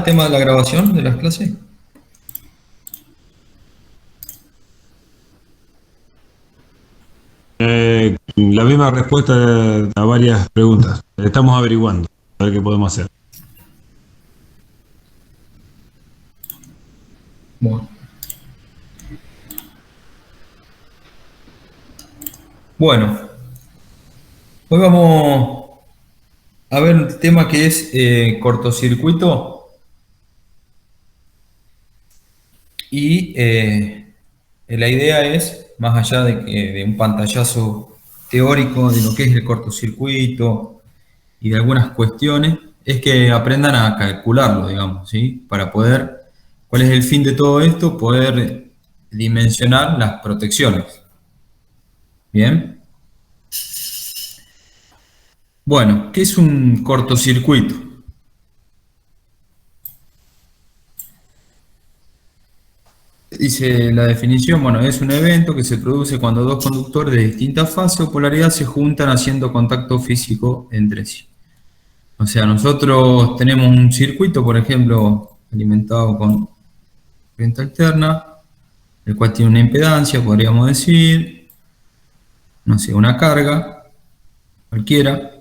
el tema de la grabación de las clases? La misma respuesta a varias preguntas. Estamos averiguando a ver qué podemos hacer. Bueno. Bueno, hoy vamos a ver un tema que es cortocircuito y la idea es, más allá de un pantallazo teórico de lo que es el cortocircuito y de algunas cuestiones, es que aprendan a calcularlo, digamos, ¿sí? Para poder, ¿cuál es el fin de todo esto? Poder dimensionar las protecciones. Bien. Bueno, ¿qué es un cortocircuito? Dice la definición, bueno, es un evento que se produce cuando dos conductores de distinta fase o polaridad se juntan haciendo contacto físico entre sí. O sea, nosotros tenemos un circuito, por ejemplo, alimentado con corriente alterna, el cual tiene una impedancia, podríamos decir, no sé, una carga, cualquiera.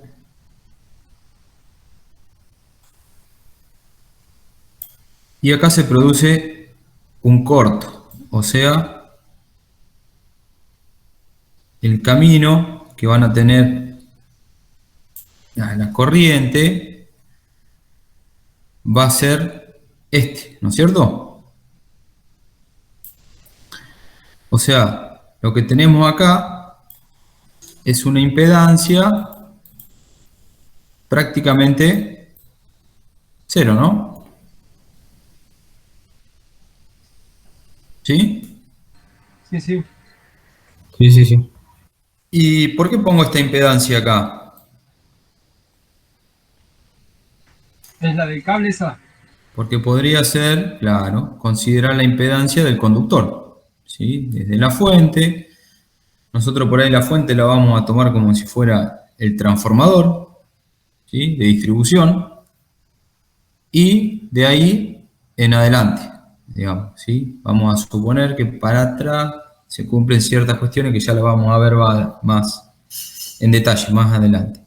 Y acá se produce un corto, o sea, el camino que van a tener la corriente va a ser este, ¿no es cierto? O sea, lo que tenemos acá es una impedancia prácticamente cero, ¿no? ¿Sí? Sí, sí. Sí. ¿Y por qué pongo esta impedancia acá? ¿Es la del cable esa? Porque podría ser, claro, considerar la impedancia del conductor, ¿sí? Desde la fuente, nosotros por ahí la fuente la vamos a tomar como si fuera el transformador, ¿sí? De distribución, y de ahí en adelante, digamos, ¿sí? Vamos a suponer que para atrás se cumplen ciertas cuestiones que ya las vamos a ver más en detalle, más adelante.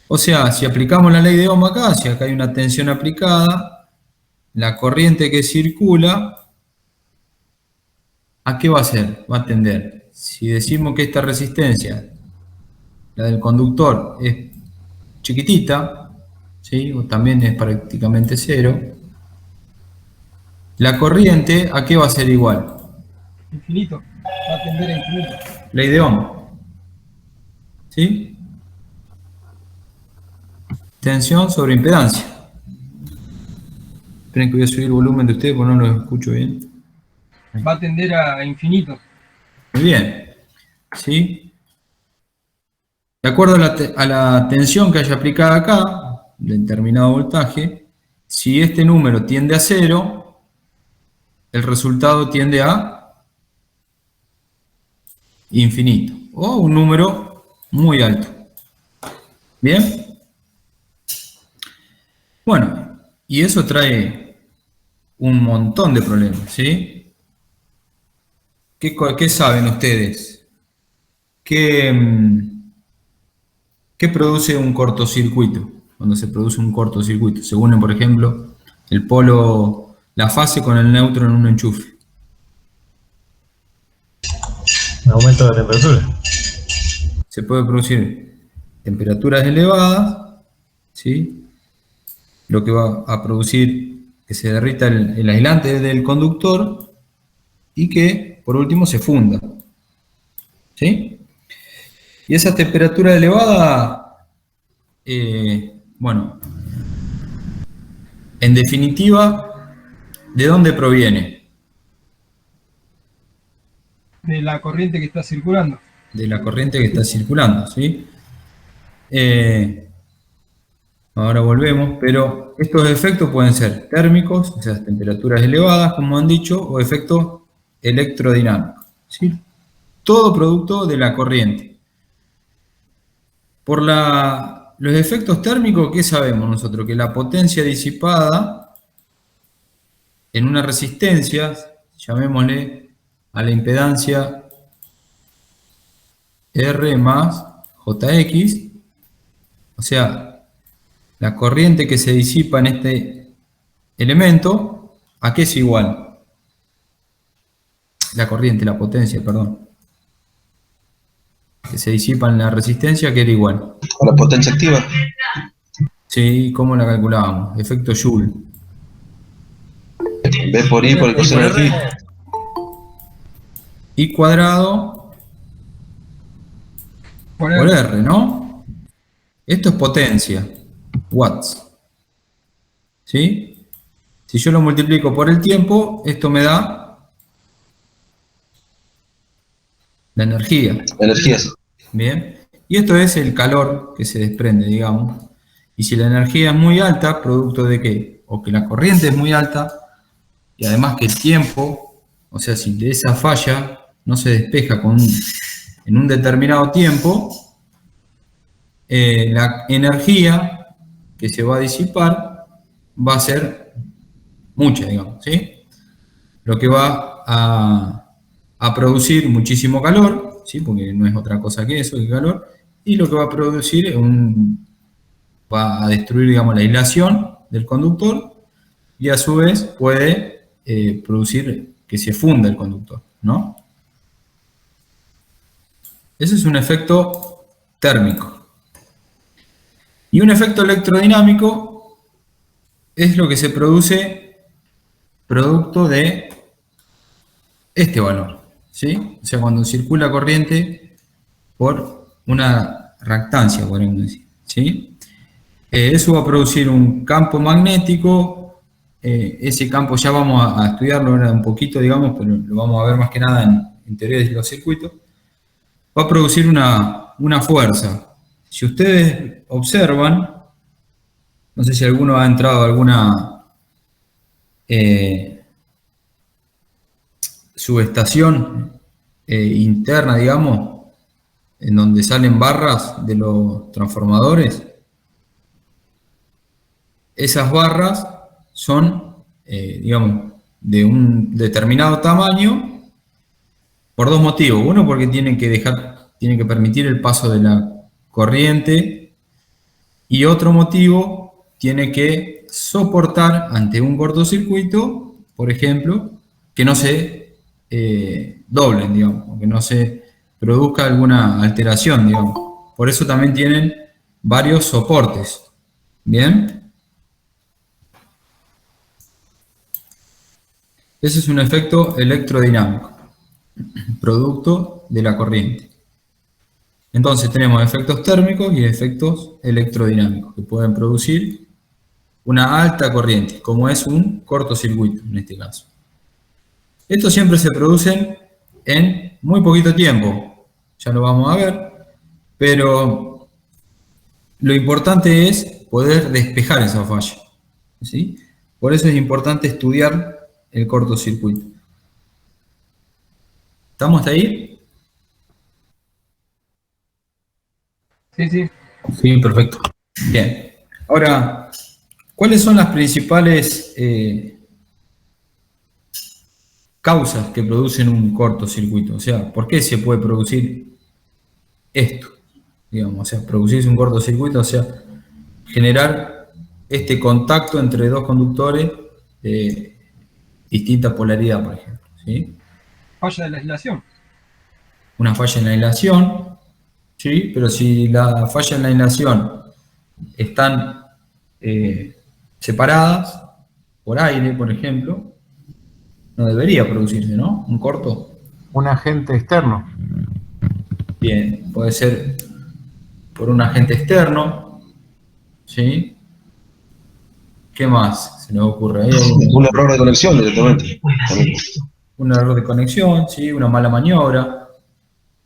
O sea, si aplicamos la ley de Ohm acá, si acá hay una tensión aplicada, la corriente que circula, ¿a qué va a ser? Va a tender. Si decimos que esta resistencia, la del conductor, es chiquitita, ¿sí? O también es prácticamente cero, la corriente, ¿a qué va a ser igual? Infinito. Va a tender a infinito. Ley de Ohm. ¿Sí? Tensión sobre impedancia. Esperen que voy a subir el volumen de ustedes porque no lo escucho bien. Va a tender a infinito. Muy bien. ¿Sí? De acuerdo a la tensión que haya aplicada acá, de determinado voltaje, si este número tiende a cero, el resultado tiende a infinito. O un número muy alto. ¿Bien? Bueno, y eso trae un montón de problemas, ¿sí? ¿Qué saben ustedes? ¿Qué produce un cortocircuito? Cuando se produce un cortocircuito, se unen, por ejemplo, el polo, la fase con el neutro en un enchufe. Aumento de temperatura. Se puede producir temperaturas elevadas, ¿sí? Lo que va a producir que se derrita el aislante del conductor y que, por último, se funda. ¿Sí? Y esa temperatura elevada, bueno, en definitiva, ¿de dónde proviene? De la corriente que está circulando. De la corriente que está circulando, ¿sí? Ahora volvemos, pero estos efectos pueden ser térmicos, o sea, temperaturas elevadas, como han dicho, o efectos electrodinámicos, ¿sí? Todo producto de la corriente. Por los efectos térmicos, ¿qué sabemos nosotros? Que la potencia disipada en una resistencia, llamémosle a la impedancia R más JX, o sea, la corriente que se disipa en este elemento, ¿a qué es igual? La corriente, la potencia, perdón. Que se disipa en la resistencia, que era igual. A la potencia activa. Sí, ¿cómo la calculábamos? Efecto Joule. B por I por el coseno de phi. I cuadrado Por por R. R, ¿no? Esto es potencia, watts. ¿Sí? Si yo lo multiplico por el tiempo, esto me da la energía. Energías. Bien. Y esto es el calor que se desprende, digamos. Y si la energía es muy alta, ¿producto de qué? O que la corriente es muy alta, y además que el tiempo, o sea, si de esa falla no se despeja en un determinado tiempo, la energía que se va a disipar va a ser mucha, digamos, ¿sí? Lo que va a producir muchísimo calor, ¿sí? Porque no es otra cosa que eso, que calor, y lo que va a producir es va a destruir, digamos, la aislación del conductor, y a su vez puede producir que se funda el conductor, ¿no? Ese es un efecto térmico. Y un efecto electrodinámico es lo que se produce producto de este valor, ¿sí? O sea, cuando circula corriente por una reactancia, podemos decir, ¿sí? Eso va a producir un campo magnético. Ese campo ya vamos a estudiarlo ahora un poquito, digamos, pero lo vamos a ver más que nada en teoría de los circuitos. Va a producir una fuerza. Si ustedes observan, no sé si alguno ha entrado a alguna subestación interna, digamos, en donde salen barras de los transformadores. Esas barras son, digamos, de un determinado tamaño por dos motivos. Uno, porque tienen que permitir el paso de la corriente, y otro motivo, tiene que soportar ante un cortocircuito, por ejemplo, que no se doblen, digamos, que no se produzca alguna alteración, digamos. Por eso también tienen varios soportes. ¿Bien? Ese es un efecto electrodinámico, producto de la corriente. Entonces tenemos efectos térmicos y efectos electrodinámicos que pueden producir una alta corriente, como es un cortocircuito en este caso. Estos siempre se producen en muy poquito tiempo, ya lo vamos a ver, pero lo importante es poder despejar esa falla, ¿sí? Por eso es importante estudiar el cortocircuito. ¿Estamos hasta ahí? Sí, sí. Sí, perfecto. Bien. Ahora, ¿cuáles son las principales causas que producen un cortocircuito? O sea, ¿por qué se puede producir esto? Digamos, o sea, producirse un cortocircuito, o sea, generar este contacto entre dos conductores de distinta polaridad, por ejemplo, ¿sí? Falla de la aislación. Una falla en la aislación, ¿sí? Pero si la falla en la aislación están separadas por aire, por ejemplo, no debería producirse, ¿no? Un corto. Un agente externo. Bien, puede ser por un agente externo, ¿sí? ¿Qué más se nos ocurre? Un error de conexión directamente. Un error de conexión, ¿sí? Una mala maniobra,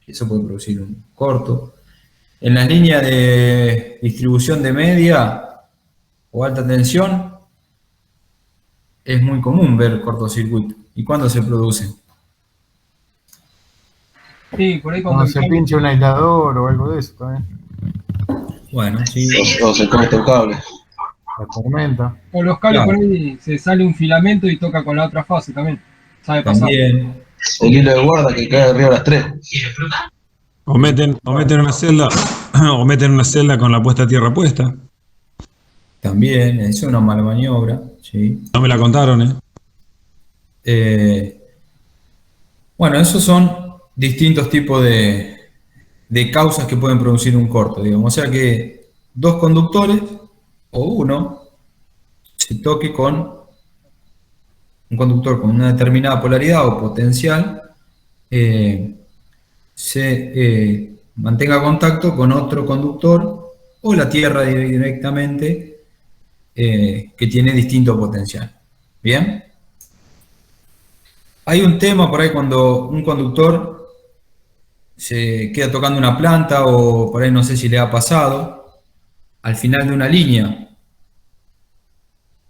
eso puede producir un corto. En las líneas de distribución de media o alta tensión es muy común ver cortocircuito. ¿Y cuándo se producen? Sí, por ahí Cuando cuando se pincha un aislador o algo de eso también. Bueno, sí. O se corta el cable. la tormenta. O los cables Claro. por ahí se sale un filamento y toca con la otra fase también. Sabe pasar. También, El hilo de guarda que cae arriba a las 3. O meten una celda, o meten una celda con la puesta a tierra puesta. también, es una mala maniobra, ¿sí? No me la contaron, ¿eh? Bueno, esos son distintos tipos de causas que pueden producir un corto, digamos. O sea que dos conductores o uno se toque con un conductor con una determinada polaridad o potencial, mantenga contacto con otro conductor o la Tierra directamente que tiene distinto potencial. ¿Bien? Hay un tema por ahí cuando un conductor se queda tocando una planta o por ahí no sé si le ha pasado, al final de una línea.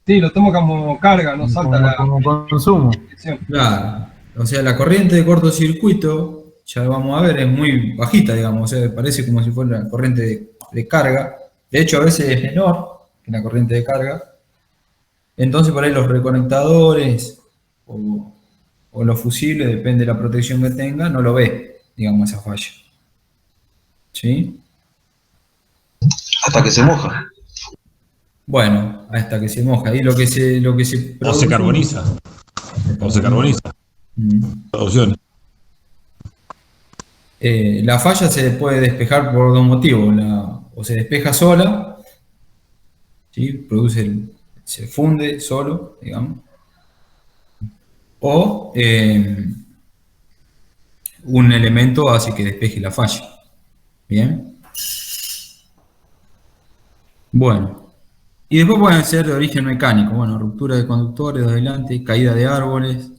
Sí, lo tomo como carga, no salta la Como consumo. dirección. Claro, o sea, la corriente de cortocircuito, ya lo vamos a ver, es muy bajita, digamos, o sea, parece como si fuera la corriente de carga. De hecho, a veces es menor que la corriente de carga. Entonces, por ahí los reconectadores o los fusibles, depende de la protección que tenga, no lo ve, digamos, esa falla. ¿Sí? Hasta que se moja. Bueno, hasta que se moja. Ahí lo que se O se produce- carboniza. O se carboniza. Mm. Dos opciones. La falla se puede despejar por dos motivos. O se despeja sola, ¿sí? Se funde solo, digamos. O un elemento hace que despeje la falla. Bien. Bueno. Y después pueden ser de origen mecánico. Bueno, ruptura de conductores de adelante, caída de árboles,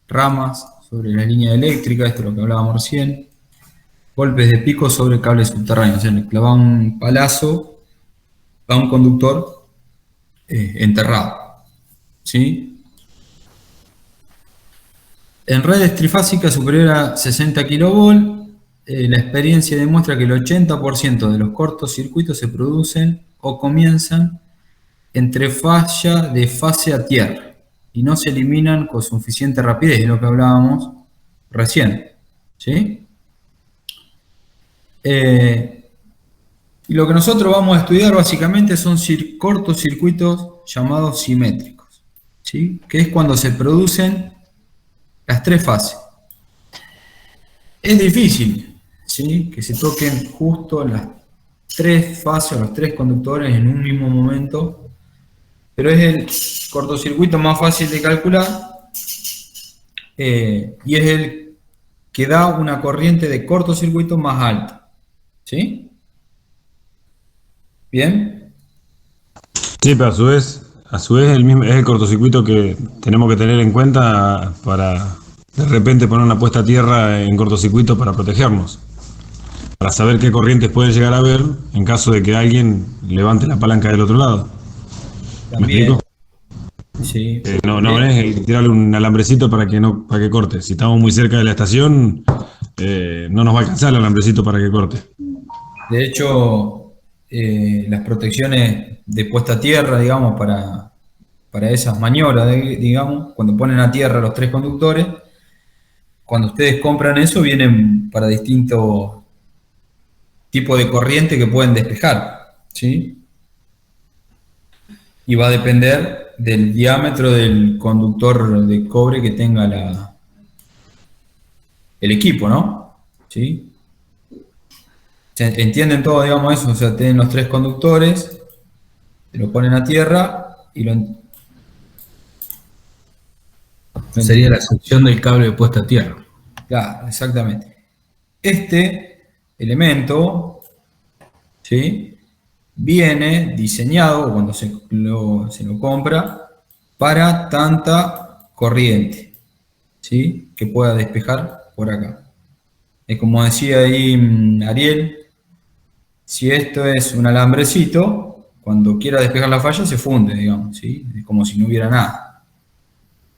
ramas sobre la línea eléctrica, esto es lo que hablábamos recién. Golpes de pico sobre cables subterráneos. O sea, le clava un palazo a un conductor enterrado. ¿Sí? En redes trifásicas superior a 60 kV, la experiencia demuestra que el 80% de los cortocircuitos se producen o comienzan entre falla de fase a tierra y no se eliminan con suficiente rapidez, es lo que hablábamos recién. ¿Sí? Y lo que nosotros vamos a estudiar básicamente son cortocircuitos llamados simétricos, ¿sí? Que es cuando se producen las tres fases. Es difícil, ¿sí? Que se toquen justo las tres fases, los tres conductores en un mismo momento, pero es el cortocircuito más fácil de calcular y es el que da una corriente de cortocircuito más alta. ¿Sí? ¿Bien? Sí, pero a su vez es el cortocircuito que tenemos que tener en cuenta para de repente poner una puesta a tierra en cortocircuito para protegernos. Para saber qué corrientes pueden llegar a haber en caso de que alguien levante la palanca del otro lado. ¿Me También. explico? Sí. No es el tirarle un alambrecito para que corte. Si estamos muy cerca de la estación, no nos va a alcanzar el alambrecito para que corte. De hecho, las protecciones de puesta a tierra, digamos, para esas maniobras, digamos, cuando ponen a tierra los tres conductores, cuando ustedes compran eso, vienen para distintos tipos de corriente que pueden despejar, ¿sí? Y va a depender del diámetro del conductor de cobre que tenga el equipo, ¿no? ¿Sí? ¿Entienden todo, digamos, eso? O sea, tienen los tres conductores, lo ponen a tierra y Sería la sección del cable de puesta a tierra. Claro, exactamente. Este elemento, ¿sí? Viene diseñado cuando se lo compra para tanta corriente, ¿sí? Que pueda despejar por acá. Es como decía ahí Ariel, si esto es un alambrecito, cuando quiera despejar la falla se funde, digamos, ¿sí? Es como si no hubiera nada.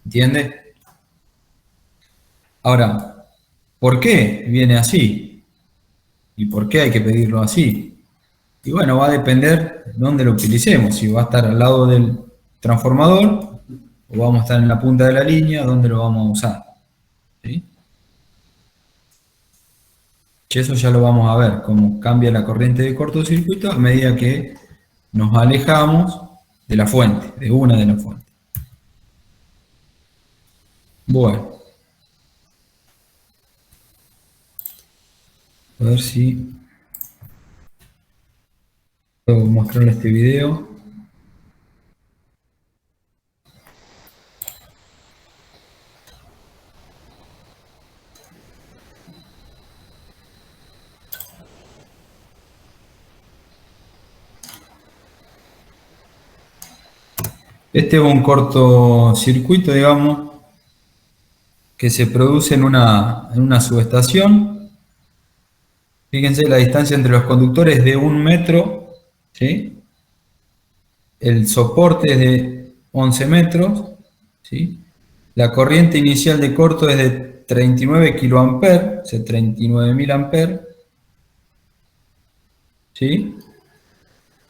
¿Entiendes? Ahora, ¿por qué viene así? ¿Y por qué hay que pedirlo así? Y bueno, va a depender de dónde lo utilicemos, si va a estar al lado del transformador o vamos a estar en la punta de la línea, dónde lo vamos a usar. ¿Sí? Y eso ya lo vamos a ver, cómo cambia la corriente de cortocircuito a medida que nos alejamos de la fuente, de una de las fuentes. Bueno. A ver si puedo mostrarle este video. Este es un cortocircuito, digamos, que se produce en una subestación. Fíjense, la distancia entre los conductores es de 1 metro, ¿sí? El soporte es de 11 metros, ¿sí? La corriente inicial de corto es de 39 kiloamperes, o sea, 39.000 amperes, ¿sí?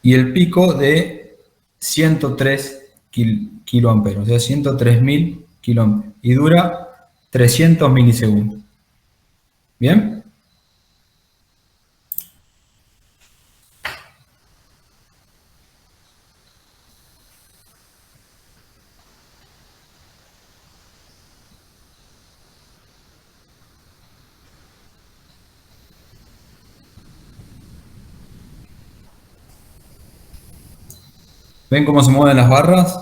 Y el pico de 103 kiloamperes, o sea, 103.000 kiloamperes. Y dura 300 milisegundos. ¿Bien? ¿Ven cómo se mueven las barras?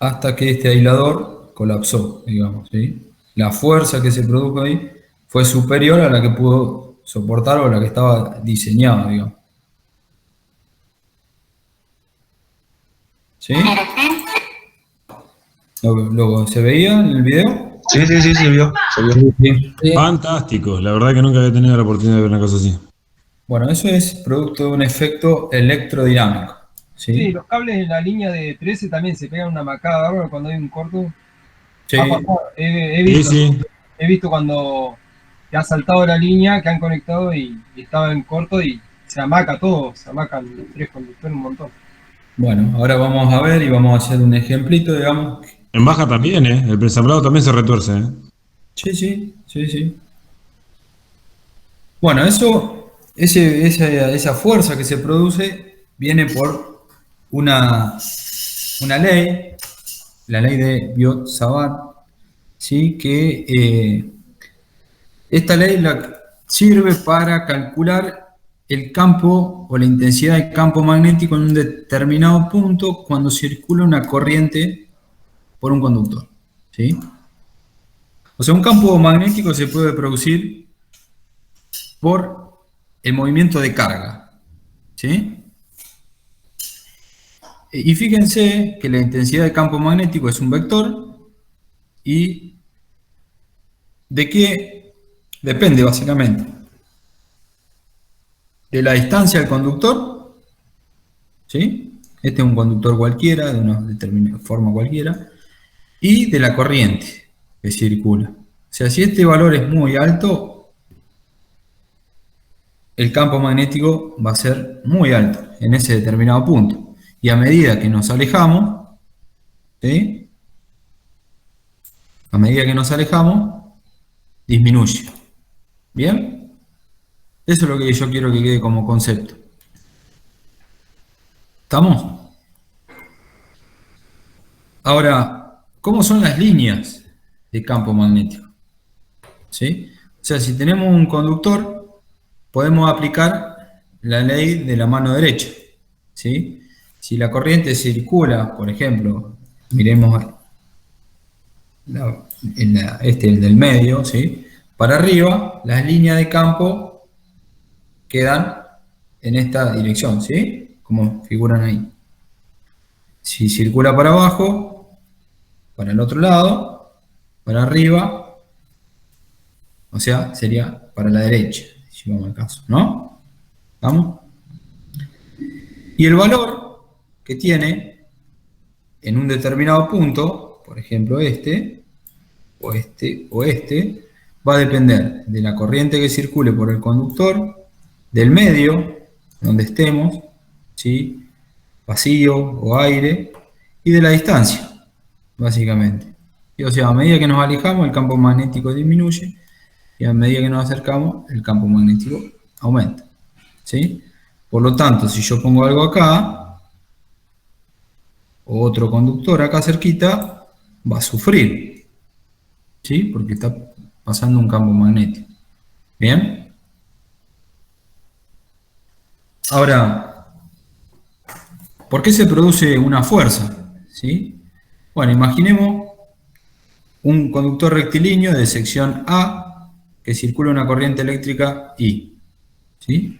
Hasta que este aislador colapsó, digamos, ¿sí? La fuerza que se produjo ahí fue superior a la que pudo soportar o a la que estaba diseñada, digamos. ¿Sí? ¿Se veía en el video? Sí, se vio. Se vio. Sí. Fantástico, la verdad que nunca había tenido la oportunidad de ver una cosa así. Bueno, eso es producto de un efecto electrodinámico. Sí, ¿Sí? los cables de la línea de 13 también se pegan una macada bárbaro cuando hay un corto. Sí, Ha pasado, he Sí, visto, sí. he visto cuando te ha saltado la línea, que han conectado y estaba en corto y se amaca todo, se amacan los 3 conductores un montón. bueno, ahora vamos a ver y vamos a hacer un ejemplito, digamos. En baja también, ¿eh? El presamblado también se retuerce, ¿eh? Sí. Bueno, esa fuerza que se produce viene por una ley, la ley de Biot-Savart, ¿sí? Que esta ley sirve para calcular el campo o la intensidad del campo magnético en un determinado punto cuando circula una corriente por un conductor, ¿sí? O sea, un campo magnético se puede producir por el movimiento de carga, ¿sí? Y fíjense que la intensidad de campo magnético es un vector y ¿de qué depende básicamente? De la distancia del conductor, ¿sí? Este es un conductor cualquiera, de una determinada forma cualquiera, y de la corriente que circula. O sea, si este valor es muy alto, el campo magnético va a ser muy alto en ese determinado punto. Y a medida que nos alejamos, ¿sí? A medida que nos alejamos, disminuye. ¿Bien? Eso es lo que yo quiero que quede como concepto. ¿Estamos? Ahora, ¿cómo son las líneas de campo magnético? ¿Sí? O sea, si tenemos un conductor, podemos aplicar la ley de la mano derecha. ¿Sí? Si la corriente circula, por ejemplo, miremos el del medio, ¿sí? Para arriba, las líneas de campo quedan en esta dirección, ¿sí? Como figuran ahí. Si circula para abajo, para el otro lado, para arriba, o sea, sería para la derecha, si vamos al caso, ¿no? ¿Vamos? Y el valor que tiene en un determinado punto, por ejemplo este, o este, o este, va a depender de la corriente que circule por el conductor, del medio donde estemos, ¿sí? Vacío o aire, y de la distancia, básicamente. Y, o sea, a medida que nos alejamos, el campo magnético disminuye, y a medida que nos acercamos, el campo magnético aumenta, ¿sí? Por lo tanto, si yo pongo algo acá, o otro conductor acá cerquita, va a sufrir, ¿sí? Porque está pasando un campo magnético. ¿Bien? Ahora, ¿por qué se produce una fuerza? ¿Sí? Bueno, imaginemos un conductor rectilíneo de sección A que circula una corriente eléctrica I. ¿Sí?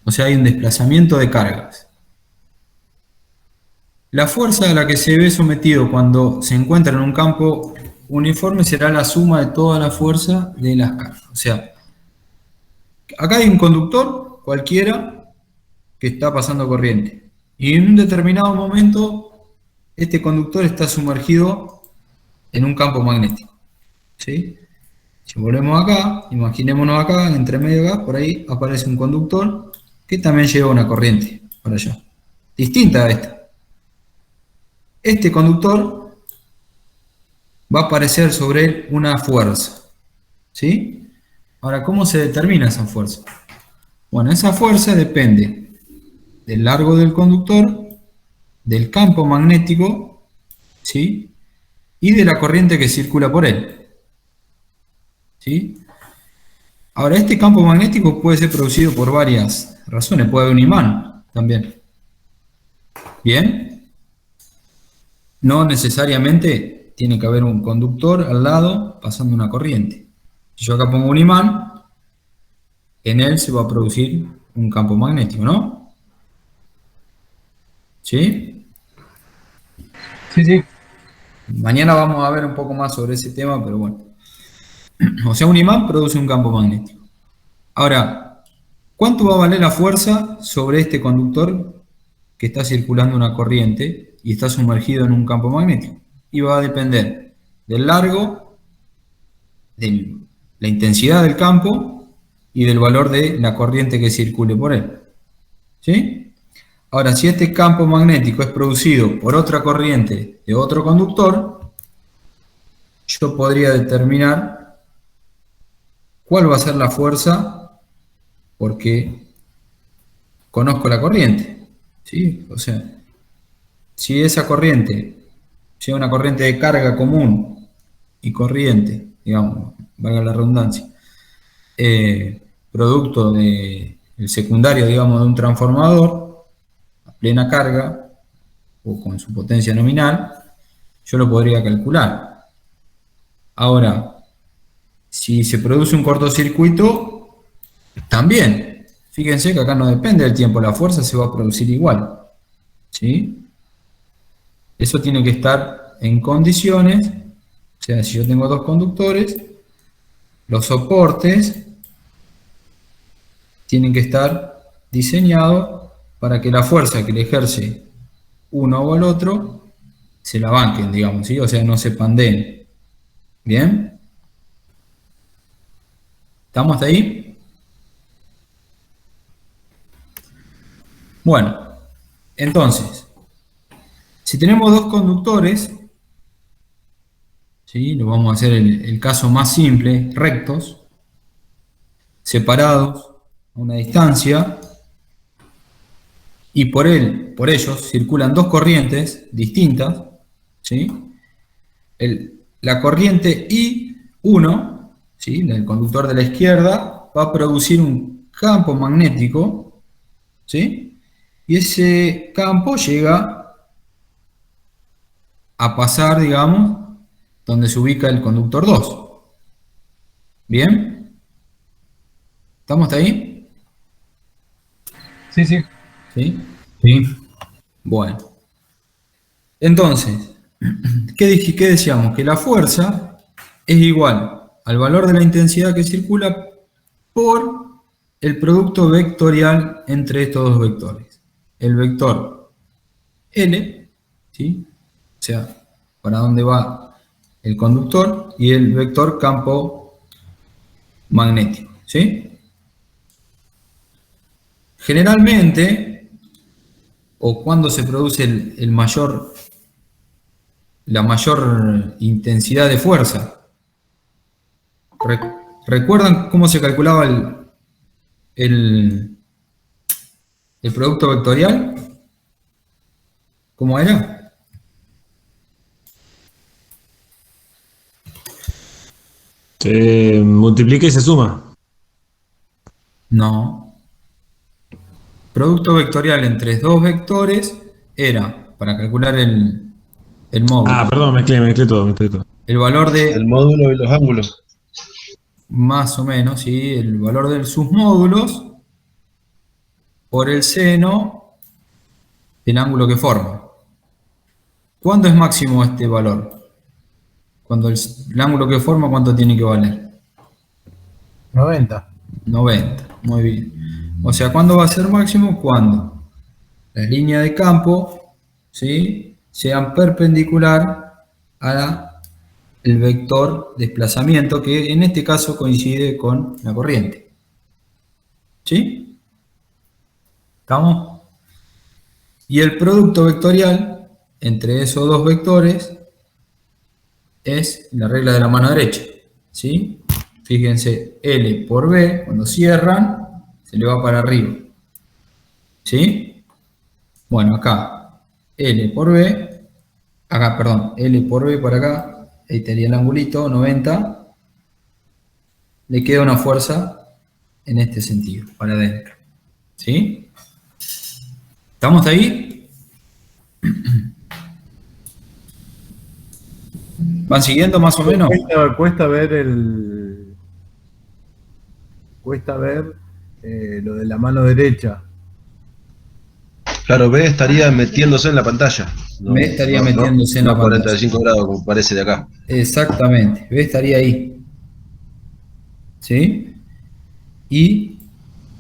O sea, hay un desplazamiento de cargas. La fuerza a la que se ve sometido cuando se encuentra en un campo uniforme será la suma de toda la fuerza de las cargas. O sea, acá hay un conductor cualquiera que está pasando corriente. Y en un determinado momento, este conductor está sumergido en un campo magnético. ¿Sí? Si volvemos acá, imaginémonos acá, entre medio acá, por ahí aparece un conductor que también lleva una corriente para allá, distinta a esta. Este conductor va a aparecer sobre él una fuerza. ¿Sí? Ahora, ¿cómo se determina esa fuerza? Bueno, esa fuerza depende del largo del conductor, del campo magnético, ¿sí? Y de la corriente que circula por él. ¿Sí? Ahora, este campo magnético puede ser producido por varias razones. Puede haber un imán también. ¿Bien? No necesariamente tiene que haber un conductor al lado pasando una corriente. Si yo acá pongo un imán, en él se va a producir un campo magnético, ¿no? ¿Sí? Sí, sí. Mañana vamos a ver un poco más sobre ese tema, pero bueno. O sea, un imán produce un campo magnético. Ahora, ¿cuánto va a valer la fuerza sobre este conductor que está circulando una corriente y está sumergido en un campo magnético? Y va a depender del largo, de la intensidad del campo y del valor de la corriente que circule por él. ¿Sí? Ahora, si este campo magnético es producido por otra corriente de otro conductor, yo podría determinar cuál va a ser la fuerza porque conozco la corriente. ¿Sí? O sea, si esa corriente, si es una corriente de carga común y corriente, digamos, valga la redundancia, producto del secundario, digamos, de un transformador a plena carga o con su potencia nominal, yo lo podría calcular. Ahora, si se produce un cortocircuito, también, fíjense que acá no depende del tiempo, la fuerza se va a producir igual. ¿Sí? Eso tiene que estar en condiciones, o sea, si yo tengo dos conductores, los soportes tienen que estar diseñados para que la fuerza que le ejerce uno o el otro se la banquen, digamos, ¿sí? O sea, no se pandeen. ¿Bien? ¿Estamos hasta ahí? Bueno, entonces, si tenemos dos conductores, ¿sí? Lo vamos a hacer el caso más simple, rectos, separados a una distancia, y por ellos circulan dos corrientes distintas, ¿sí? La corriente I1, ¿sí? El conductor de la izquierda, va a producir un campo magnético, ¿sí? Y ese campo llega a pasar, digamos, donde se ubica el conductor 2. ¿Bien? ¿Estamos hasta ahí? Sí, sí. ¿Sí? Sí. Bueno. Entonces, ¿qué decíamos? Que la fuerza es igual al valor de la intensidad que circula por el producto vectorial entre estos dos vectores. el vector L, ¿sí? O sea, para dónde va el conductor, y el vector campo magnético, ¿sí? Generalmente, o cuando se produce la mayor intensidad de fuerza. ¿Recuerdan cómo se calculaba el producto vectorial? ¿Cómo era? Se multiplica y se suma. No. Producto vectorial entre dos vectores era, para calcular el módulo, Ah, perdón, mezclé todo, mezclé todo. el valor El de, módulo y los ángulos. más o menos, ¿sí? El valor de sus módulos por el seno del ángulo que forma. ¿Cuándo es máximo este valor? Cuando el ángulo que forma, ¿cuánto tiene que valer? 90. 90, muy bien. O sea, ¿cuándo va a ser máximo? Cuando las líneas de campo, ¿sí?, sean perpendicular a el vector desplazamiento, que en este caso coincide con la corriente. ¿Sí? ¿Estamos? Y el producto vectorial entre esos dos vectores es la regla de la mano derecha. ¿Sí? Fíjense, L por B, cuando cierran, se le va para arriba. ¿Sí? Bueno, acá L por B, acá, perdón, L por B para acá, ahí estaría el angulito, 90, le queda una fuerza en este sentido, para adentro. ¿Sí? ¿Estamos ahí? ¿Van siguiendo más o menos? Cuesta ver lo de la mano derecha. Claro, B estaría metiéndose en la pantalla. B estaría metiéndose en la no pantalla. 45 grados, como parece de acá. Exactamente, B estaría ahí. ¿Sí? Y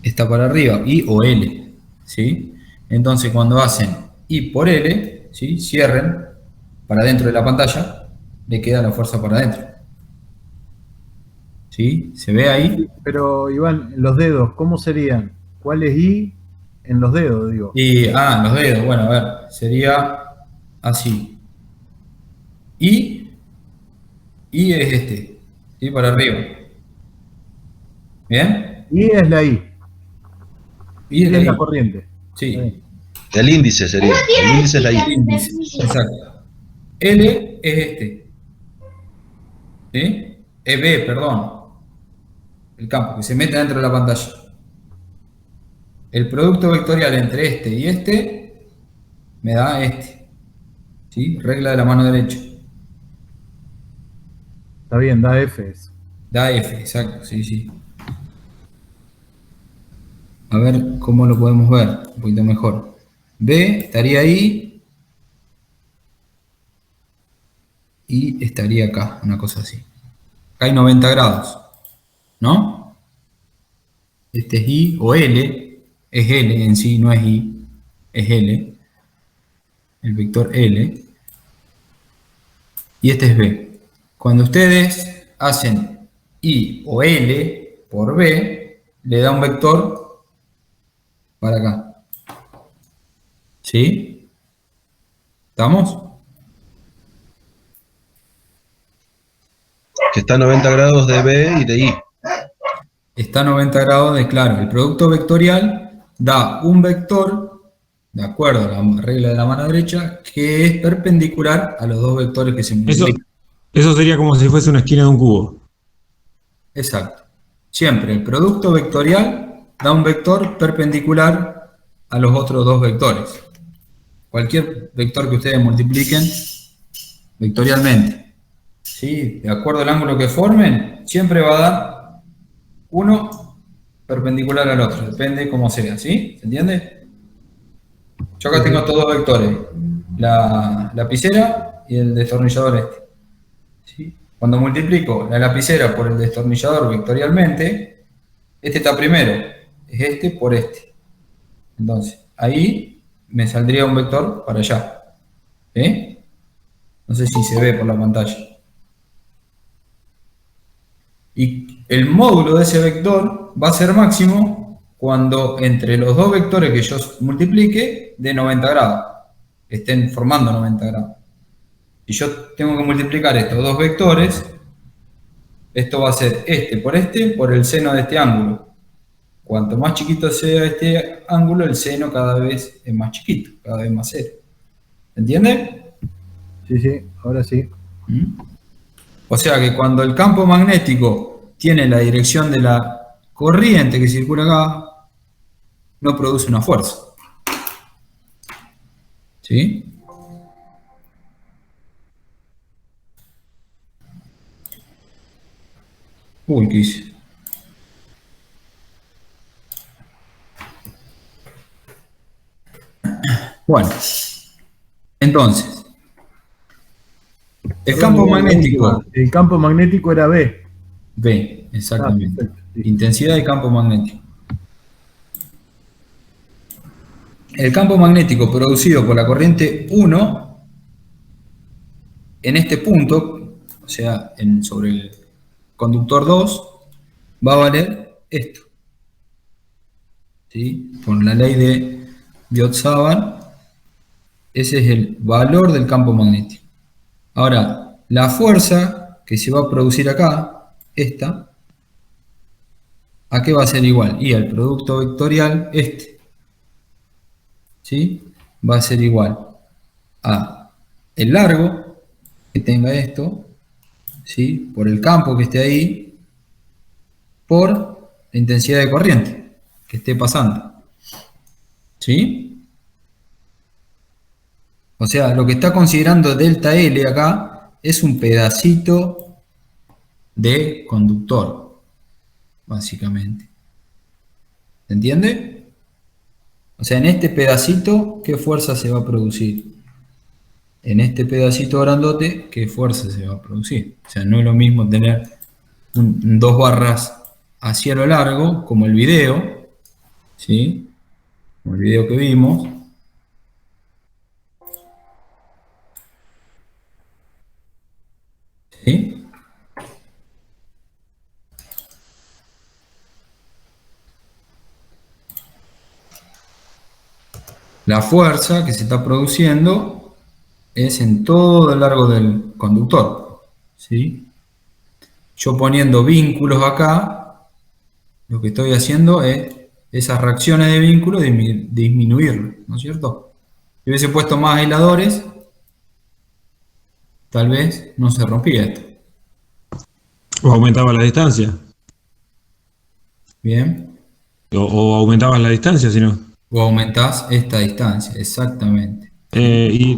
está para arriba, I o L. ¿Sí? Entonces, cuando hacen I por L, ¿sí?, cierren para dentro de la pantalla, le queda la fuerza para adentro. ¿Sí? ¿Se ve ahí? Pero, Iván, los dedos, ¿cómo serían? ¿Cuál es I en los dedos, digo? Y, los dedos, bueno, a ver, sería así. I es este, ¿sí?, para arriba. ¿Bien? I es la I. I es Es la la I. corriente. Sí, El índice sería. El índice es la I. índice, exacto. L es este, ¿sí? B, perdón, el campo que se mete dentro de la pantalla. El producto vectorial entre este y este me da este, ¿sí? Regla de la mano derecha. Está bien, da F eso. Da F, exacto, sí, sí. A ver cómo lo podemos ver un poquito mejor. B estaría ahí y estaría acá, una cosa así. Acá hay 90 grados, ¿no? Este es I o L, es L en sí, no es I, es L, el vector L, y este es B. Cuando ustedes hacen I o L por B, le da un vector para acá. ¿Sí? ¿Estamos? Que está a 90 grados de B y de I. Está a 90 grados de, claro, el producto vectorial da un vector, de acuerdo a la regla de la mano derecha, que es perpendicular a los dos vectores que se multiplican. Eso sería como si fuese una esquina de un cubo. Exacto. Siempre el producto vectorial da un vector perpendicular a los otros dos vectores. Cualquier vector que ustedes multipliquen vectorialmente, ¿sí?, de acuerdo al ángulo que formen, siempre va a dar uno perpendicular al otro, depende cómo sea, ¿sí? ¿Se entiende? Yo acá tengo estos dos vectores, la lapicera y el destornillador este. ¿Sí? Cuando multiplico la lapicera por el destornillador vectorialmente, este está primero, es este por este. Entonces, ahí me saldría un vector para allá. ¿Sí? No sé si se ve por la pantalla. Y el módulo de ese vector va a ser máximo cuando entre los dos vectores que yo multiplique de 90 grados, estén formando 90 grados. Si yo tengo que multiplicar estos dos vectores, esto va a ser este por el seno de este ángulo. Cuanto más chiquito sea este ángulo, el seno cada vez es más chiquito, cada vez más cero. ¿Entiende? Sí, sí, ahora sí. O sea que cuando el campo magnético tiene la dirección de la corriente que circula acá, no produce una fuerza. ¿Sí? Uy, ¿qué hice? Bueno, entonces, el campo magnético. El campo magnético era B. B, exactamente. Perfecto, sí. Intensidad de campo magnético. El campo magnético producido por la corriente 1 en este punto, o sea, sobre el conductor 2, va a valer esto. ¿Sí? Por la ley de Biot-Savart, ese es el valor del campo magnético. Ahora, la fuerza que se va a producir acá, esta, ¿a qué va a ser igual? Y al producto vectorial, ¿sí? Va a ser igual a el largo que tenga esto, ¿sí? Por el campo que esté ahí, por la intensidad de corriente que esté pasando. ¿Sí? O sea, lo que está considerando delta L acá es un pedacito de conductor, básicamente. ¿Se entiende? O sea, en este pedacito, ¿qué fuerza se va a producir? En este pedacito grandote, ¿qué fuerza se va a producir? O sea, no es lo mismo tener dos barras hacia lo largo, como el video, ¿sí? Como el video que vimos. ¿Sí? La fuerza que se está produciendo es en todo el largo del conductor, ¿sí? Yo poniendo vínculos acá, lo que estoy haciendo es esas reacciones de vínculos disminuirlo, ¿no es cierto? Si hubiese puesto más aisladores, tal vez no se rompía esto. O aumentaba la distancia. Bien. O aumentabas la distancia, si no. O aumentás esta distancia, exactamente. Y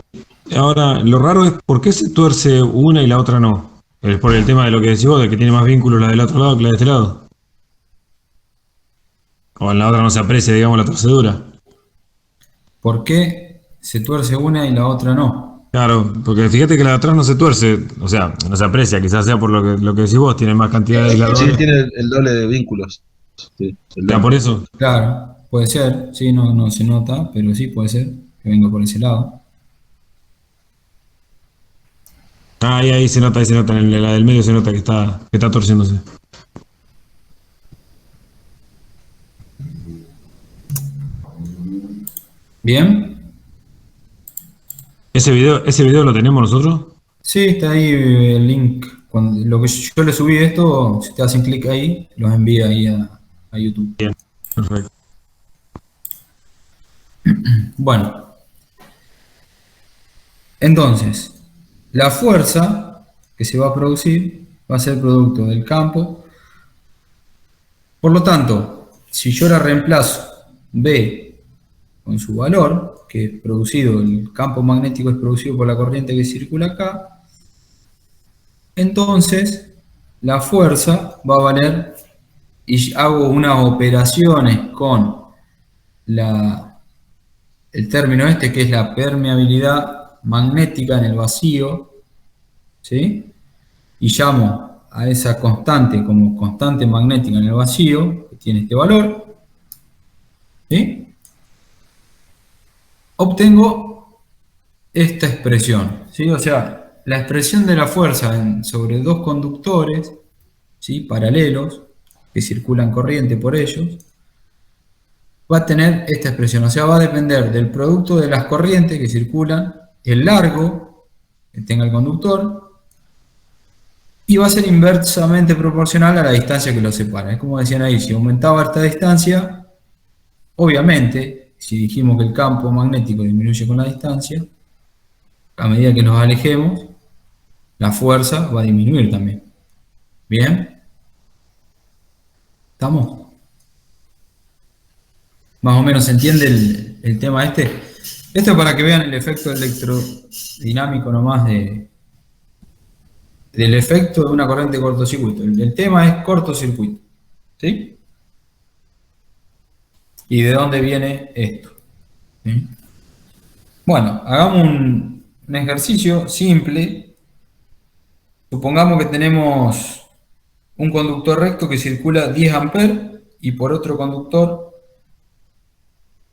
ahora, lo raro es por qué se tuerce una y la otra no. Es por el tema de lo que decís vos, de que tiene más vínculos la del otro lado que la de este lado. O en la otra no se aprecia, digamos, la torcedura. ¿Por qué se tuerce una y la otra no? Claro, porque fíjate que la de atrás no se tuerce, o sea, no se aprecia, quizás sea por lo que decís vos, tiene más cantidad de aisladores. Sí, tiene el doble de vínculos. Sí, el Ya, doble. por eso. Claro, puede ser, sí, no se nota, pero sí puede ser que venga por ese lado. Ah, ahí se nota, en la del medio se nota que está torciéndose. ¿Bien? ¿Ese video lo tenemos nosotros? Sí, está ahí el link. Cuando, lo que yo le subí esto, si te hacen clic ahí, los envía ahí a YouTube. Bien, perfecto. Bueno, entonces, la fuerza que se va a producir va a ser producto del campo. Por lo tanto, si yo la reemplazo B con su valor, que es producido, el campo magnético es producido por la corriente que circula acá, entonces la fuerza va a valer, y hago unas operaciones con el término que es la permeabilidad magnética en el vacío, ¿sí? Y llamo a esa constante como constante magnética en el vacío, que tiene este valor, ¿sí? obtengo esta expresión, ¿sí? O sea, la expresión de la fuerza sobre dos conductores, ¿sí? Paralelos, que circulan corriente por ellos, va a tener esta expresión. O sea, va a depender del producto de las corrientes que circulan, el largo que tenga el conductor, y va a ser inversamente proporcional a la distancia que los separa. Es como decían ahí, si aumentaba esta distancia, obviamente, si dijimos que el campo magnético disminuye con la distancia, a medida que nos alejemos, la fuerza va a disminuir también. ¿Bien? ¿Estamos? Más o menos se entiende el tema este. Esto es para que vean el efecto electrodinámico nomás del efecto de una corriente de cortocircuito. El tema es cortocircuito. ¿Sí? ¿Y de dónde viene esto? ¿Sí? Bueno, hagamos un ejercicio simple. Supongamos que tenemos un conductor recto que circula 10 amperes y por otro conductor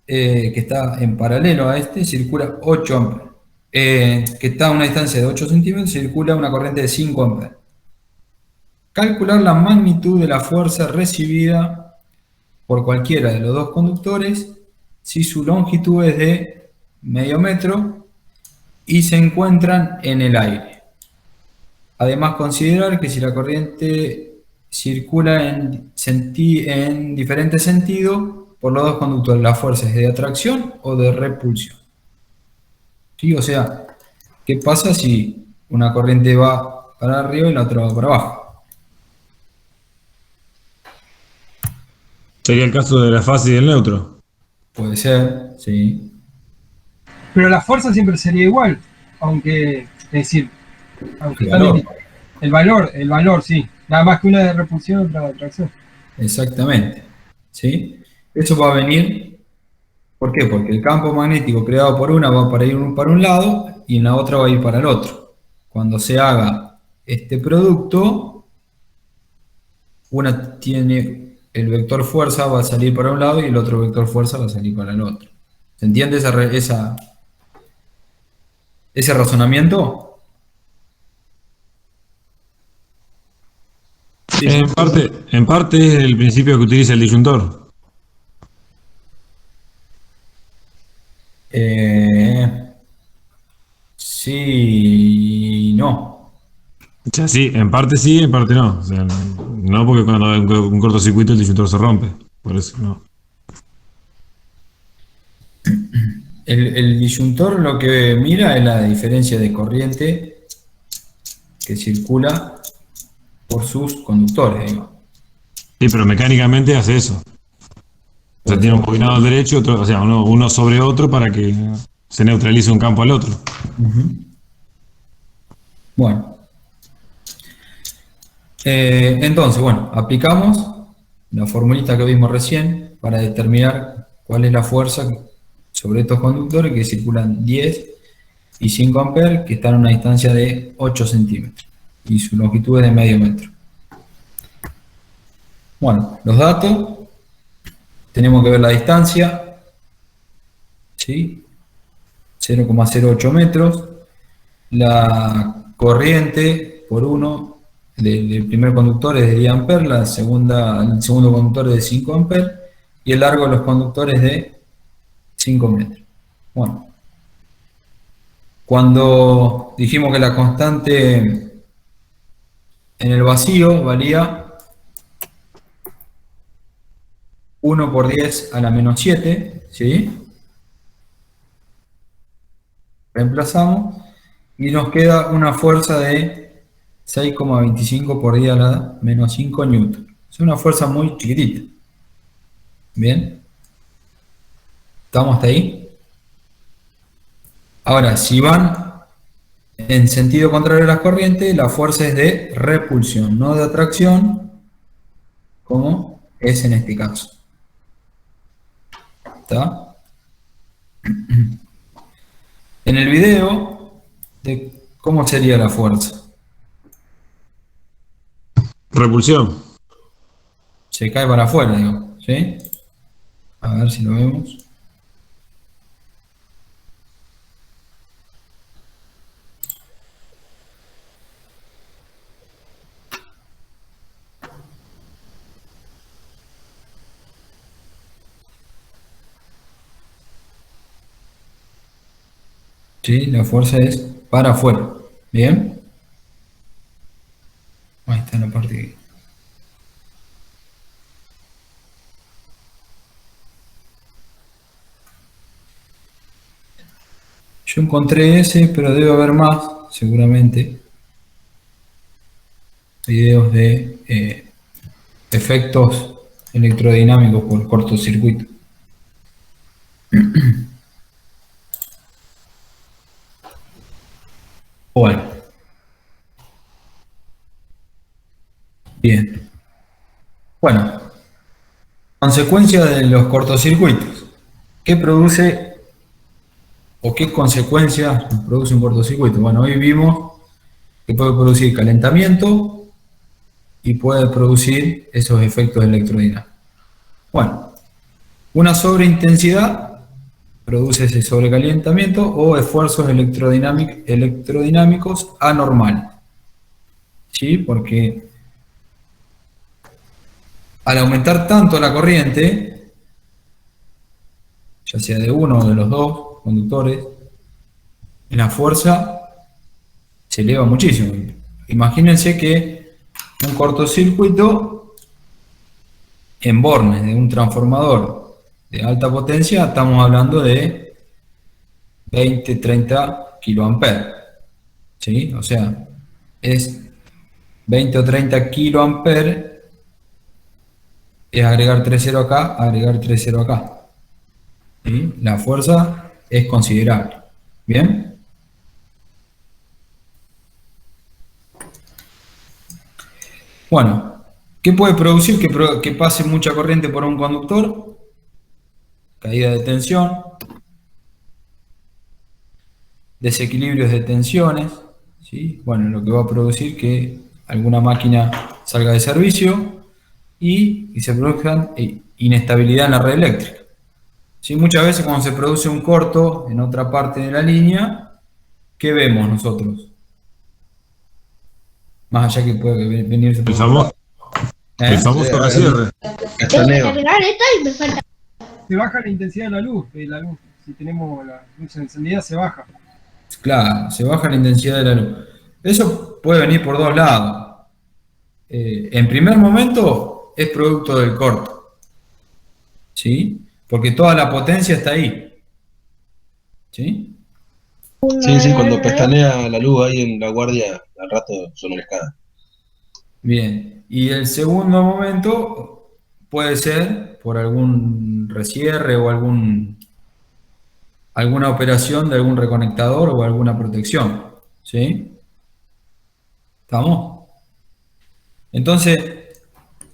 que está en paralelo a este circula 8 amperes. Que está a una distancia de 8 centímetros, circula una corriente de 5 amperes. Calcular la magnitud de la fuerza recibida por cualquiera de los dos conductores si su longitud es de medio metro y se encuentran en el aire. Además, considerar que si la corriente circula en diferentes sentidos por los dos conductores, la fuerza es de atracción o de repulsión. ¿Sí? O sea, ¿qué pasa si una corriente va para arriba y la otra va para abajo? Sería el caso de la fase y del neutro. Puede ser, sí. Pero la fuerza siempre sería igual, aunque, es decir, aunque El valor. el valor, sí. Nada más que una de repulsión y otra de atracción. Exactamente. ¿Sí? Eso va a venir, ¿por qué? Porque el campo magnético creado por una va para ir para un lado y en la otra va a ir para el otro. Cuando se haga este producto, una tiene el vector fuerza va a salir para un lado y el otro vector fuerza va a salir para el otro. ¿Se entiende ese razonamiento? Sí. En parte es el principio que utiliza el disyuntor. Sí, no. O sea, sí, en parte no. O sea, no porque cuando hay un cortocircuito el disyuntor se rompe. Por eso no. El disyuntor lo que mira es la diferencia de corriente que circula por sus conductores, digamos. Sí, pero mecánicamente hace eso. O sea, tiene un bobinado derecho, otro, o sea, uno sobre otro para que se neutralice un campo al otro. Bueno. Entonces, bueno, aplicamos la formulita que vimos recién para determinar cuál es la fuerza sobre estos conductores que circulan 10 y 5 amperes que están a una distancia de 8 centímetros y su longitud es de medio metro. Bueno, los datos, tenemos que ver la distancia, ¿sí? 0,08 metros, la corriente por uno del primer conductor es de 10 amperes, el segundo conductor es de 5 amperes y el largo de los conductores de 5 metros. Bueno, cuando dijimos que la constante en el vacío valía 1 por 10 a la menos 7, ¿sí? Reemplazamos y nos queda una fuerza de 6,25 por 10 a la menos 5 newton. Es una fuerza muy chiquitita. ¿Bien? ¿Estamos hasta ahí? Ahora, si van en sentido contrario a las corrientes, la fuerza es de repulsión, no de atracción, como es en este caso. ¿Está? En el video, de ¿cómo sería la fuerza? Repulsión. Se cae para afuera, digo, ¿sí? A ver si lo vemos. ¿sí? La fuerza es para afuera. ¿Bien? Ahí está la parte que... Yo encontré ese, pero debe haber más, seguramente. Videos de efectos electrodinámicos por cortocircuito. Bueno, bien. Bueno, consecuencia de los cortocircuitos. ¿Qué produce o qué consecuencias produce un cortocircuito? Bueno, hoy vimos que puede producir calentamiento y puede producir esos efectos electrodinámicos. Bueno, una sobreintensidad produce ese sobrecalentamiento o esfuerzos electrodinámicos anormales. ¿Sí? Porque al aumentar tanto la corriente, ya sea de uno o de los dos conductores, la fuerza se eleva muchísimo. Imagínense que un cortocircuito en bornes de un transformador de alta potencia, estamos hablando de 20-30 kiloamperes. ¿Sí? O sea, es 20 o 30 kiloamperes, es agregar 3,0 acá, agregar 3,0 acá. ¿Sí? La fuerza es considerable. ¿Bien? Bueno, ¿qué puede producir que pase mucha corriente por un conductor? Caída de tensión, desequilibrios de tensiones, ¿sí? Bueno, lo que va a producir que alguna máquina salga de servicio y se produzca inestabilidad en la red eléctrica. ¿Sí? Muchas veces cuando se produce un corto en otra parte de la línea, ¿qué vemos nosotros? Más allá que puede venirse por otro lado. El famoso recierre. Castaneo. Se baja la intensidad de la luz. Si tenemos la luz encendida, se baja. Claro, se baja la intensidad de la luz. Eso puede venir por dos lados. En primer momento es producto del corto, ¿sí? Porque toda la potencia está ahí, ¿sí? Sí, cuando pestanea la luz ahí en la guardia, al rato suena la escala. Bien, y el segundo momento puede ser por algún resierre o alguna operación de algún reconectador o alguna protección, ¿sí? ¿Estamos? Entonces,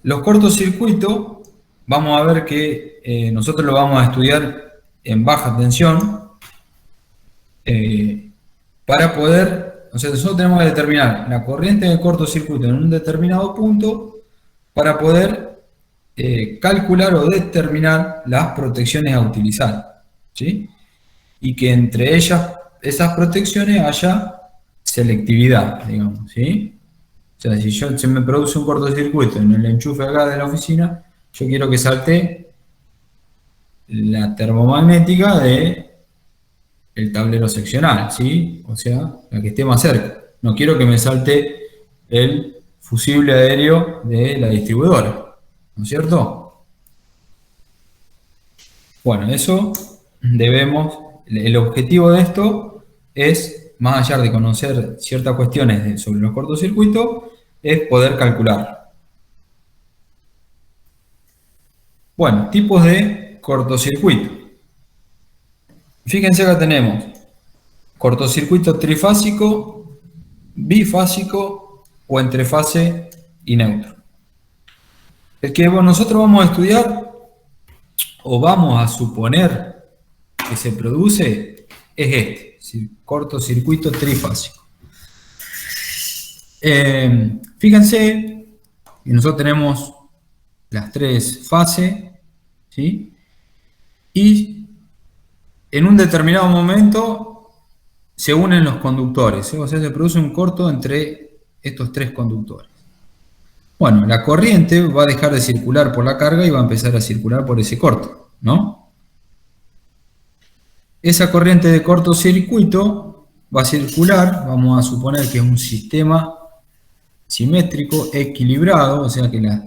los cortocircuitos, vamos a ver que nosotros lo vamos a estudiar en baja tensión para poder, o sea, nosotros tenemos que determinar la corriente del cortocircuito en un determinado punto para poder calcular o determinar las protecciones a utilizar, ¿sí? Y que entre ellas, esas protecciones haya selectividad, digamos, ¿sí? O sea, si se me produce un cortocircuito en el enchufe acá de la oficina, yo quiero que salte la termomagnética de el tablero seccional, ¿sí? O sea, la que esté más cerca. No quiero que me salte el fusible aéreo de la distribuidora, ¿no es cierto? Bueno, eso debemos, el objetivo de esto es, más allá de conocer ciertas cuestiones sobre los cortocircuitos, es poder calcular. Bueno, tipos de cortocircuito. Fíjense, acá tenemos cortocircuito trifásico, bifásico o entre fase y neutro. El que nosotros vamos a estudiar o vamos a suponer que se produce es este, cortocircuito trifásico. Fíjense que nosotros tenemos las tres fases, ¿sí? Y en un determinado momento se unen los conductores, ¿sí? O sea, se produce un corto entre estos tres conductores. Bueno, la corriente va a dejar de circular por la carga y va a empezar a circular por ese corto, ¿no? Esa corriente de cortocircuito va a circular, vamos a suponer que es un sistema simétrico, equilibrado, o sea que las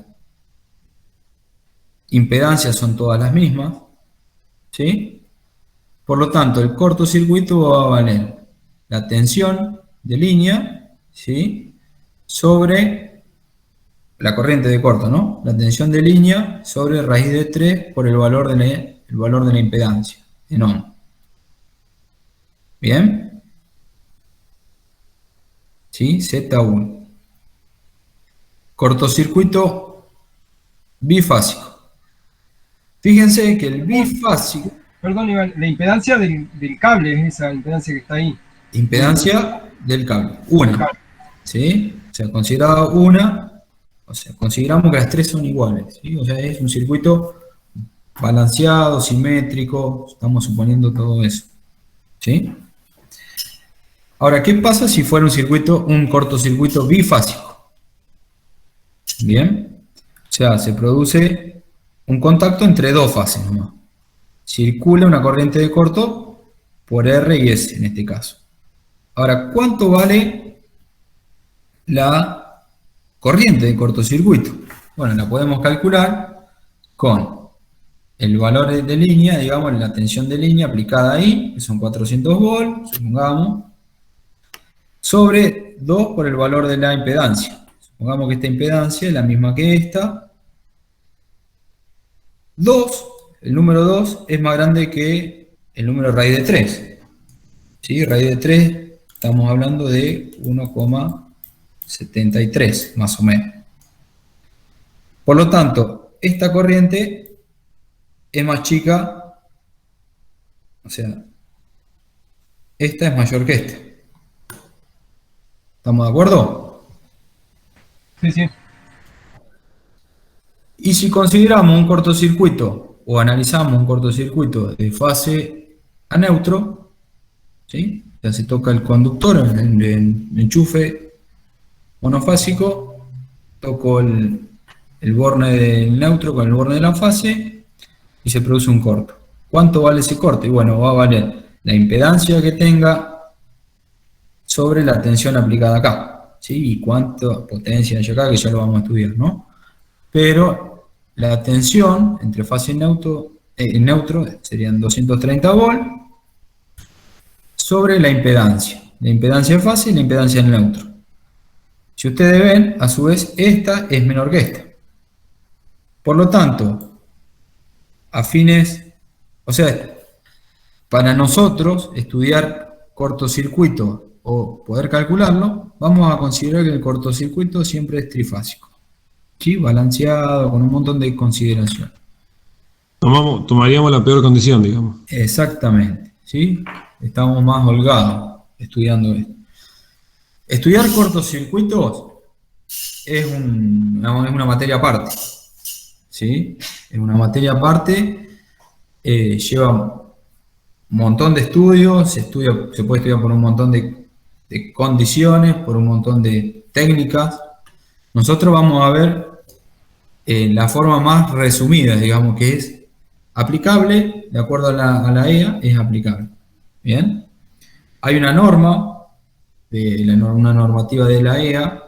impedancias son todas las mismas, ¿sí? Por lo tanto, el cortocircuito va a valer la tensión de línea, ¿sí? Sobre la corriente de corto, ¿no? La tensión de línea sobre raíz de 3 por el valor de la impedancia en ohm. ¿Bien? ¿Sí? Z1. Cortocircuito bifásico. Fíjense que el bifásico, Perdón, Iván, la impedancia del cable es esa impedancia que está ahí. impedancia del cable, una. ¿Sí? O sea, considerada una, o sea, consideramos que las tres son iguales, ¿sí? O sea, es un circuito balanceado, simétrico, estamos suponiendo todo eso, ¿sí? Ahora, ¿qué pasa si fuera un cortocircuito bifásico? Bien, o sea, se produce un contacto entre dos fases nomás. Circula una corriente de corto por R y S en este caso. Ahora, ¿cuánto vale la corriente de cortocircuito? Bueno, la podemos calcular con el valor de línea, digamos, la tensión de línea aplicada ahí, que son 400 volts, supongamos, sobre 2 por el valor de la impedancia. Supongamos que esta impedancia es la misma que esta. 2, el número 2 es más grande que el número raíz de 3. ¿Sí? Raíz de 3, estamos hablando de 1,73 más o menos. Por lo tanto, esta corriente es más chica, o sea, esta es mayor que esta. ¿Estamos de acuerdo? Sí, sí. Y si consideramos un cortocircuito o analizamos un cortocircuito de fase a neutro, ¿sí? Ya se toca el conductor, el enchufe monofásico, toco el borne del neutro con el borne de la fase y se produce un corto. ¿Cuánto vale ese corto? Y bueno, va a valer la impedancia que tenga sobre la tensión aplicada acá, ¿sí? Y cuánta potencia hay acá, que ya lo vamos a estudiar, ¿no? Pero la tensión entre fase y neutro serían 230 volts sobre la impedancia de fase y la impedancia del neutro. Si ustedes ven, a su vez, esta es menor que esta. Por lo tanto, o sea, para nosotros estudiar cortocircuito o poder calcularlo, vamos a considerar que el cortocircuito siempre es trifásico, ¿sí? Balanceado, con un montón de consideraciones. Tomaríamos la peor condición, digamos. Exactamente, ¿sí? Estamos más holgados estudiando esto. Estudiar cortocircuitos es una materia aparte, ¿sí? Es una materia aparte, lleva un montón de estudios, se puede estudiar por un montón de condiciones, por un montón de técnicas. Nosotros vamos a ver la forma más resumida, digamos, que es aplicable, de acuerdo a la EA, es aplicable. ¿Bien? Hay una norma, una normativa de la EA,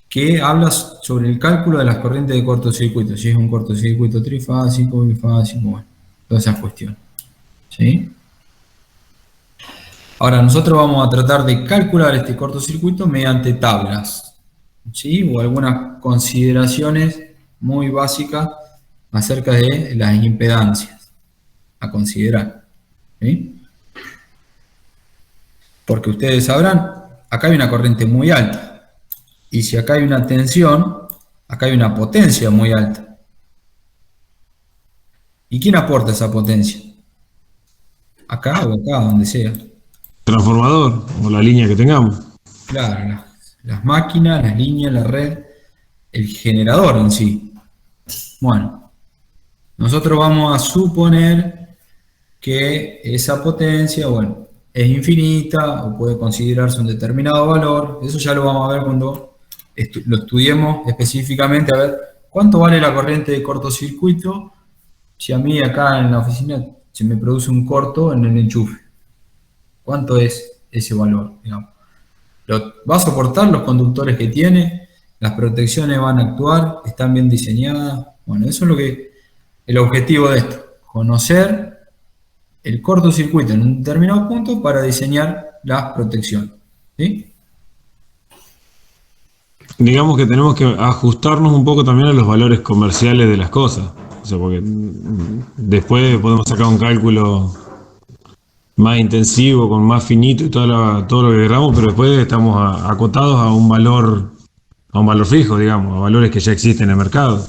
que habla sobre el cálculo de las corrientes de cortocircuito, si es un cortocircuito trifásico, bifásico, bueno, todas esas cuestiones. ¿Sí? Ahora, nosotros vamos a tratar de calcular este cortocircuito mediante tablas, ¿sí? O algunas consideraciones muy básicas acerca de las impedancias a considerar, ¿sí? Porque ustedes sabrán, acá hay una corriente muy alta, y si acá hay una tensión, acá hay una potencia muy alta. ¿Y quién aporta esa potencia? Acá o acá, donde sea. Transformador o la línea que tengamos. Claro, las máquinas, las líneas, la red, el generador en sí. Bueno, nosotros vamos a suponer que esa potencia, bueno, es infinita o puede considerarse un determinado valor. Eso ya lo vamos a ver cuando lo estudiemos específicamente, a ver cuánto vale la corriente de cortocircuito. Si a mí acá en la oficina se me produce un corto en el enchufe. ¿Cuánto es ese valor? Digamos? ¿Va a soportar los conductores que tiene? ¿Las protecciones van a actuar? ¿Están bien diseñadas? Bueno, eso es lo que el objetivo de esto. Conocer el cortocircuito en un determinado punto para diseñar las protecciones. ¿Sí? Digamos que tenemos que ajustarnos un poco también a los valores comerciales de las cosas. O sea, porque después podemos sacar un cálculo más intensivo, con más finito y todo lo que queramos, pero después estamos acotados a un valor fijo, digamos, a valores que ya existen en el mercado.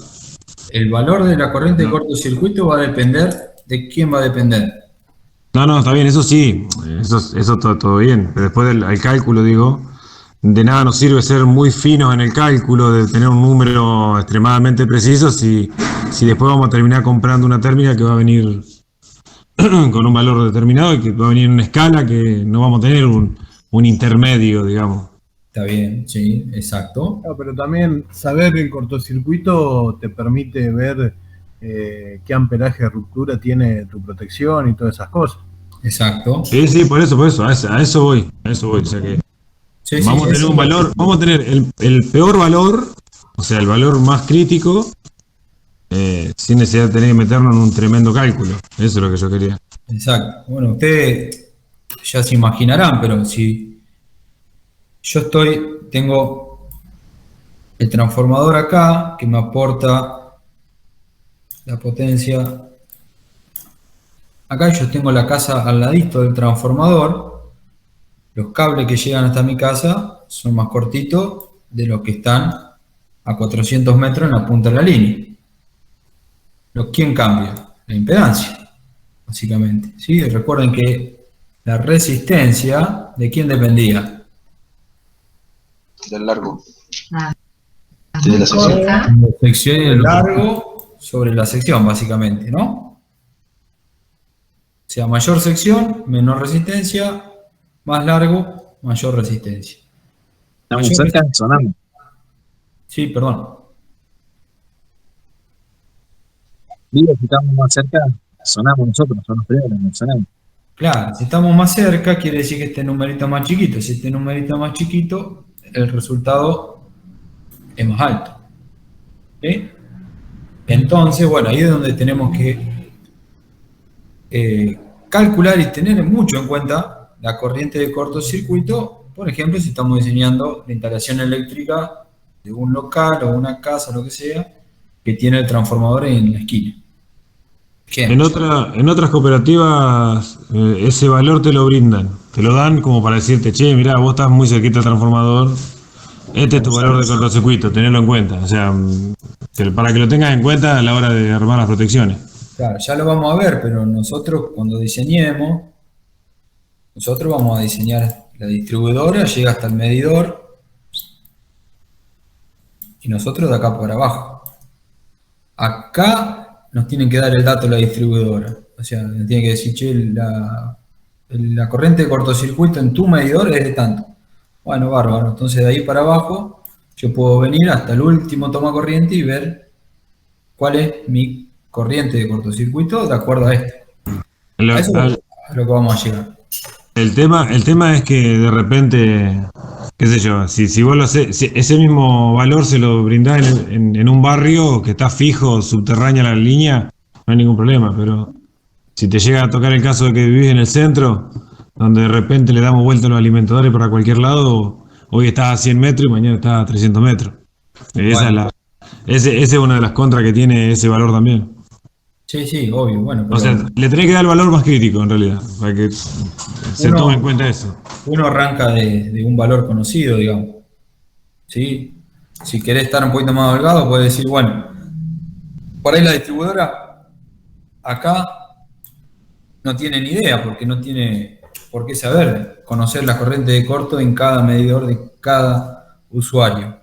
El valor de la corriente de cortocircuito va a depender de quién va a depender. No, está bien, eso sí, eso todo bien, pero después del cálculo, digo, de nada nos sirve ser muy finos en el cálculo, de tener un número extremadamente preciso, si después vamos a terminar comprando una térmica que va a venir con un valor determinado y que va a venir en una escala que no vamos a tener un intermedio, digamos. Está bien, sí, exacto. No, pero también saber el cortocircuito te permite ver qué amperaje de ruptura tiene tu protección y todas esas cosas. Exacto. Sí, por eso, a eso voy. O sea que Sí, vamos a tener un valor, vamos a tener el peor valor, o sea, el valor más crítico, sin necesidad de tener que meternos en un tremendo cálculo. Eso es lo que yo quería. Exacto. Bueno, ustedes ya se imaginarán, pero si yo tengo el transformador acá, que me aporta la potencia. Acá yo tengo la casa al ladito del transformador. Los cables que llegan hasta mi casa son más cortitos de los que están a 400 metros en la punta de la línea. ¿Quién cambia? La impedancia, básicamente. ¿Sí? Recuerden que la resistencia, ¿de quién dependía? Del largo. Sí, de la sección. La sección y el largo sobre la sección, básicamente, ¿no? O sea, mayor sección, menor resistencia, más largo, mayor resistencia. Estamos cerca, sonamos. Sí, perdón. Digo, si estamos más cerca, sonamos nosotros, son los primeros, no sonamos. Claro, si estamos más cerca, quiere decir que este numerito es más chiquito. Si este numerito es más chiquito, el resultado es más alto. ¿Sí? Entonces, bueno, ahí es donde tenemos que calcular y tener mucho en cuenta la corriente de cortocircuito. Por ejemplo, si estamos diseñando la instalación eléctrica de un local o una casa, lo que sea, que tiene el transformador en la esquina. En otras cooperativas ese valor te lo brindan, te lo dan como para decirte, che, mirá, vos estás muy cerquita del transformador, este es tu valor de cortocircuito, tenelo en cuenta. O sea, para que lo tengas en cuenta a la hora de armar las protecciones. Claro, ya lo vamos a ver, pero nosotros cuando diseñemos, nosotros vamos a diseñar la distribuidora, llega hasta el medidor, y nosotros de acá por abajo. Acá nos tienen que dar el dato la distribuidora. O sea, nos tiene que decir, che, la corriente de cortocircuito en tu medidor es de tanto. Bueno, bárbaro. Entonces de ahí para abajo yo puedo venir hasta el último toma corriente y ver cuál es mi corriente de cortocircuito de acuerdo a esto. A eso es lo que vamos a llegar. El tema es que de repente, qué sé yo, si vos lo haces, si ese mismo valor se lo brindás en un barrio que está fijo, subterránea la línea, no hay ningún problema, pero si te llega a tocar el caso de que vivís en el centro, donde de repente le damos vuelta a los alimentadores para cualquier lado, hoy estás a 100 metros y mañana estás a 300 metros. Esa es una de las contras que tiene ese valor también. Sí, obvio, bueno. O sea, le tenés que dar el valor más crítico en realidad, para que se tome en cuenta eso. Uno arranca de un valor conocido, digamos. ¿Sí? Si querés estar un poquito más holgado, puedes decir, bueno, por ahí la distribuidora acá no tiene ni idea, porque no tiene por qué saber, conocer la corriente de corto en cada medidor de cada usuario.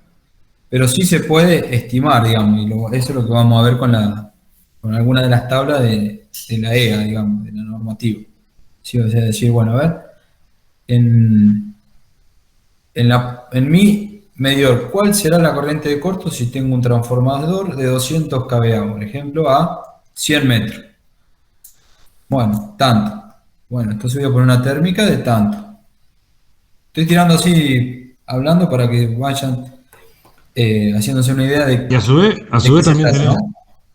Pero sí se puede estimar, digamos, y eso es lo que vamos a ver con alguna de las tablas de la EA, digamos, de la normativa. ¿Sí? O sea, decir, bueno, a ver, en mi medidor, ¿cuál será la corriente de corto si tengo un transformador de 200 kVA, por ejemplo, a 100 metros? Bueno, tanto. Bueno, entonces voy a poner una térmica de tanto. Estoy tirando así, hablando para que vayan haciéndose una idea de, Y a su vez, de qué se trata, ¿no?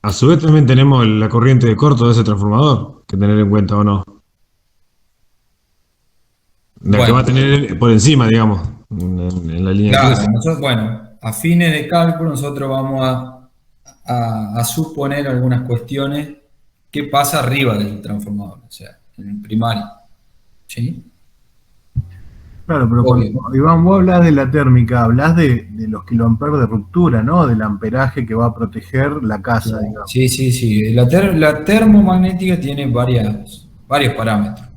a su vez también tenemos la corriente de corto de ese transformador, que tener en cuenta o no. La que va a Bueno, tener por encima, digamos, en la línea claro, 13. nosotros, bueno, a fines de cálculo nosotros vamos a suponer algunas cuestiones que pasa arriba del transformador, o sea, en el primario. ¿Sí? Claro, pero Obvio. cuando, Iván, vos hablas de la térmica, hablas de los kiloamperes de ruptura, ¿no? Del amperaje que va a proteger la casa, digamos. Sí, sí, sí. La termomagnética tiene varios parámetros.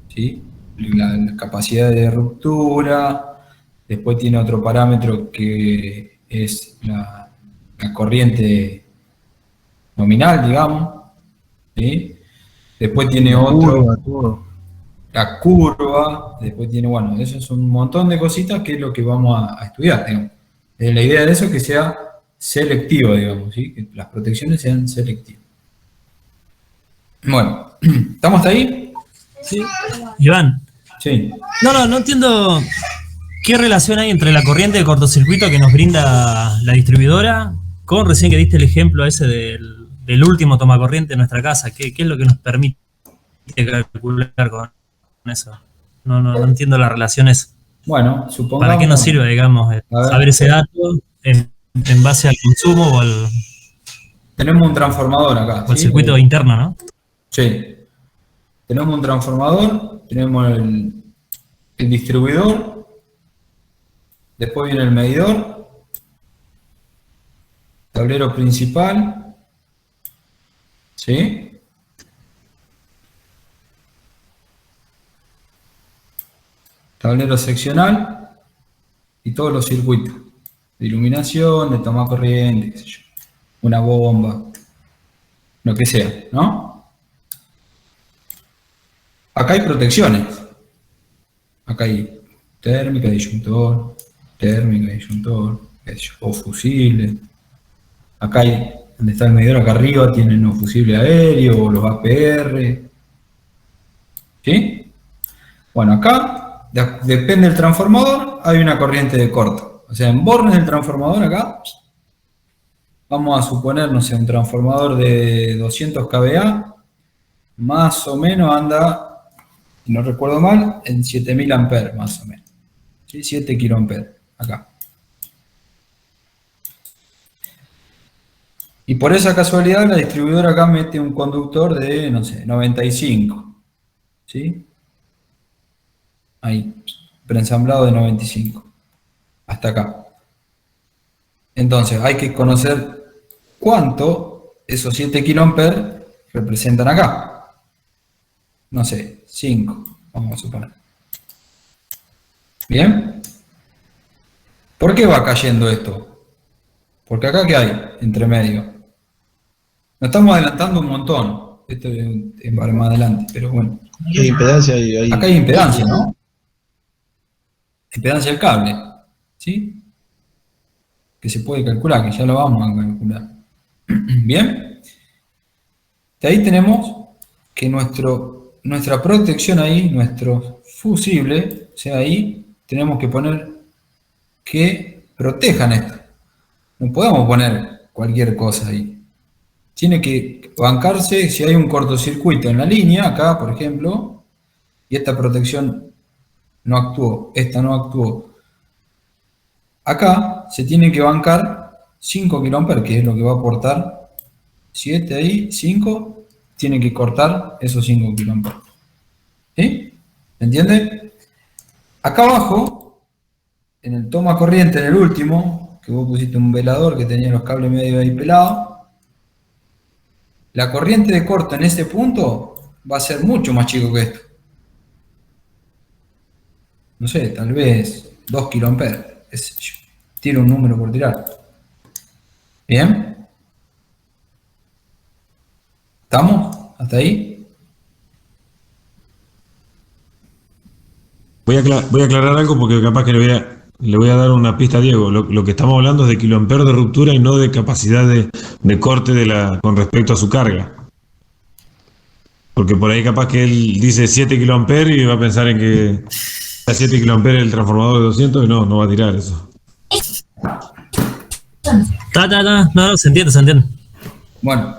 ¿Sí? La capacidad de ruptura, después tiene otro parámetro que es la corriente nominal, digamos. ¿Sí? Después tiene otro, Curva, todo. la curva, después tiene, bueno, eso es un montón de cositas que es lo que vamos a estudiar, digamos. La idea de eso es que sea selectivo, digamos, ¿sí? Que las protecciones sean selectivas. Bueno, ¿estamos hasta ahí? Sí. Iván, Sí. no entiendo qué relación hay entre la corriente de cortocircuito que nos brinda la distribuidora con recién que diste el ejemplo ese del último tomacorriente de nuestra casa. ¿Qué es lo que nos permite calcular con eso? No entiendo las relaciones. Bueno, supongamos... ¿Para qué nos sirve, digamos, saber ese dato en base al consumo o al Tenemos un transformador acá. ¿sí? circuito interno, ¿no? Sí. Tenemos un transformador, tenemos el distribuidor, después viene el medidor, tablero principal, ¿sí? Tablero seccional y todos los circuitos de iluminación, de toma corriente, qué sé yo, una bomba, lo que sea, ¿no? Acá hay protecciones. Acá hay térmica, disyuntor, qué sé yo, o fusibles. Acá hay, donde está el medidor, acá arriba tienen los fusibles aéreos o los APR. ¿Sí? Bueno, acá, depende del transformador, hay una corriente de corto. O sea, en bornes del transformador acá, vamos a suponer, no sé, un transformador de 200 kVA, más o menos anda, si no recuerdo mal, en 7000 amperes, más o menos. ¿Sí? 7 kiloamperes, acá. Y por esa casualidad, la distribuidora acá mete un conductor de, no sé, 95. ¿Sí? Ahí, preensamblado de 95. Hasta acá. Entonces, hay que conocer cuánto esos 7 kiloamperes representan acá. No sé, 5, vamos a suponer. ¿Bien? ¿Por qué va cayendo esto? Porque acá, ¿qué hay entre medio? Nos estamos adelantando un montón. Esto es para más adelante, pero bueno. ¿Qué impedancia hay ahí? Acá hay impedancia, ¿no? Impedancia del cable, ¿sí? Que se puede calcular, que ya lo vamos a calcular. ¿Bien? De ahí tenemos que nuestra protección ahí, nuestro fusible, o sea, ahí tenemos que poner que protejan esto. No podemos poner cualquier cosa ahí. Tiene que bancarse si hay un cortocircuito en la línea, acá por ejemplo, y esta protección no actuó, esta no actuó. Acá se tiene que bancar 5 kA, que es lo que va a aportar 7 ahí, 5, tiene que cortar esos 5 kA. ¿Sí? ¿Entiende? Acá abajo, en el toma corriente, en el último, que vos pusiste un velador que tenía los cables medio ahí pelados, la corriente de corte en este punto va a ser mucho más chico que esto. No sé, tal vez 2 kA. Tiro un número por tirar. ¿Bien? ¿Estamos? ¿Hasta ahí? Voy a aclarar algo porque capaz que le voy a dar una pista a Diego. Lo que estamos hablando es de kiloamperes de ruptura y no de capacidad de corte con respecto a su carga. Porque por ahí capaz que él dice 7 kiloamperes y va a pensar en que a 7 kiloamperes el transformador de 200 y no va a tirar eso. No, se entiende. Bueno,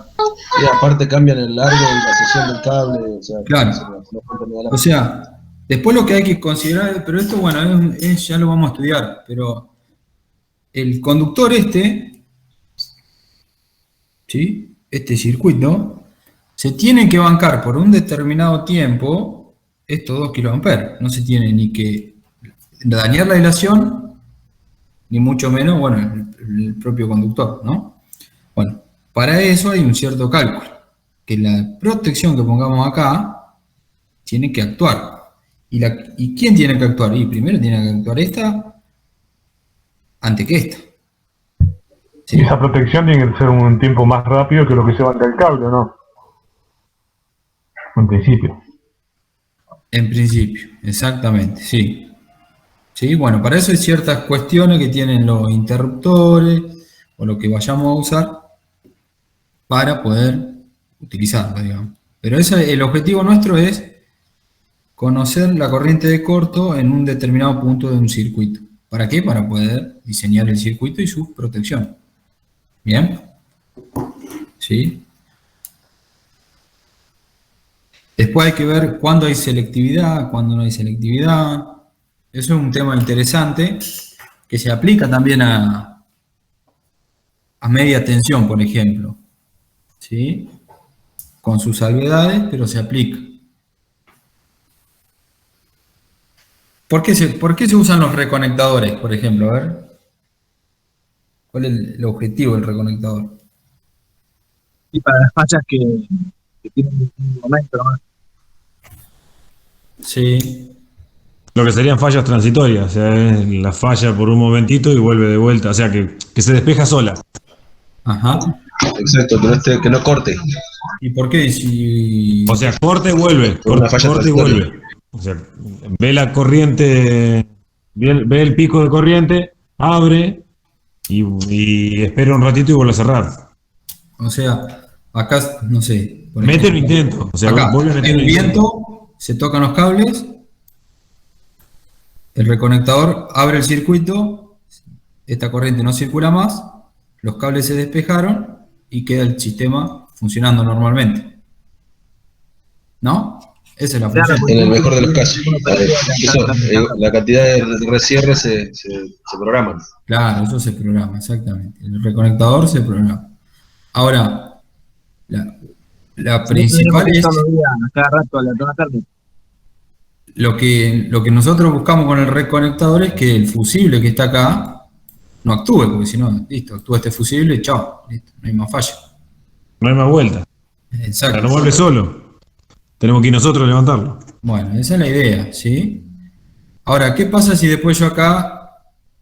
Y aparte cambian el largo y la sección del cable. O sea, claro. no falta nada. O sea, después lo que hay que considerar, pero esto, bueno, ya lo vamos a estudiar, pero el conductor ¿sí? Este circuito, se tiene que bancar por un determinado tiempo estos 2 kiloamperes. No se tiene ni que dañar la aislación, ni mucho menos, bueno, el propio conductor, ¿no? Bueno, para eso hay un cierto cálculo, que la protección que pongamos acá tiene que actuar. ¿Y quién tiene que actuar? Y primero tiene que actuar esta antes que esta. ¿Sí? Y esa protección tiene que ser un tiempo más rápido que lo que se banca el cable, ¿no? En principio. En principio, exactamente, sí. Sí, bueno, para eso hay ciertas cuestiones que tienen los interruptores o lo que vayamos a usar para poder utilizarlo, digamos. Pero el objetivo nuestro es conocer la corriente de corto en un determinado punto de un circuito. ¿Para qué? Para poder diseñar el circuito y su protección. ¿Bien? ¿Sí? Después hay que ver cuándo hay selectividad, cuándo no hay selectividad. Eso es un tema interesante que se aplica también a media tensión, por ejemplo. ¿Sí? Con sus salvedades, pero se aplica. ¿Por qué se usan los reconectadores, por ejemplo? A ver. ¿Cuál es el objetivo del reconectador? Y para las fallas que tienen un momento nomás. Sí. Lo que serían fallas transitorias, o sea, es la falla por un momentito y vuelve de vuelta, o sea, que se despeja sola. Ajá. Exacto, que no corte. ¿Y por qué? O sea, corte y vuelve, Una falla corte y transitoria. vuelve. O sea, ve la corriente, ve el pico de corriente, abre y espera un ratito y vuelve a cerrar. O sea, acá, no sé. por Mete el ejemplo, intento, o sea, acá, vuelve a meter el el intento. viento, se tocan los cables, el reconectador abre el circuito, esta corriente no circula más, los cables se despejaron y queda el sistema funcionando normalmente. ¿No? Esa es la función. En el mejor de los casos. La cantidad de resierres se programan. Claro, eso se programa, exactamente. El reconectador se programa. Ahora, la principal es Cada rato a la toda tarde. lo que nosotros buscamos con el reconectador es que el fusible que está acá no actúe, porque si no, listo, actúa este fusible, chao, listo, no hay más falla. No hay más vuelta. Exacto. O sea, no vuelve solo. Tenemos que ir nosotros a levantarlo. Bueno, esa es la idea, ¿sí? Ahora, ¿qué pasa si después yo acá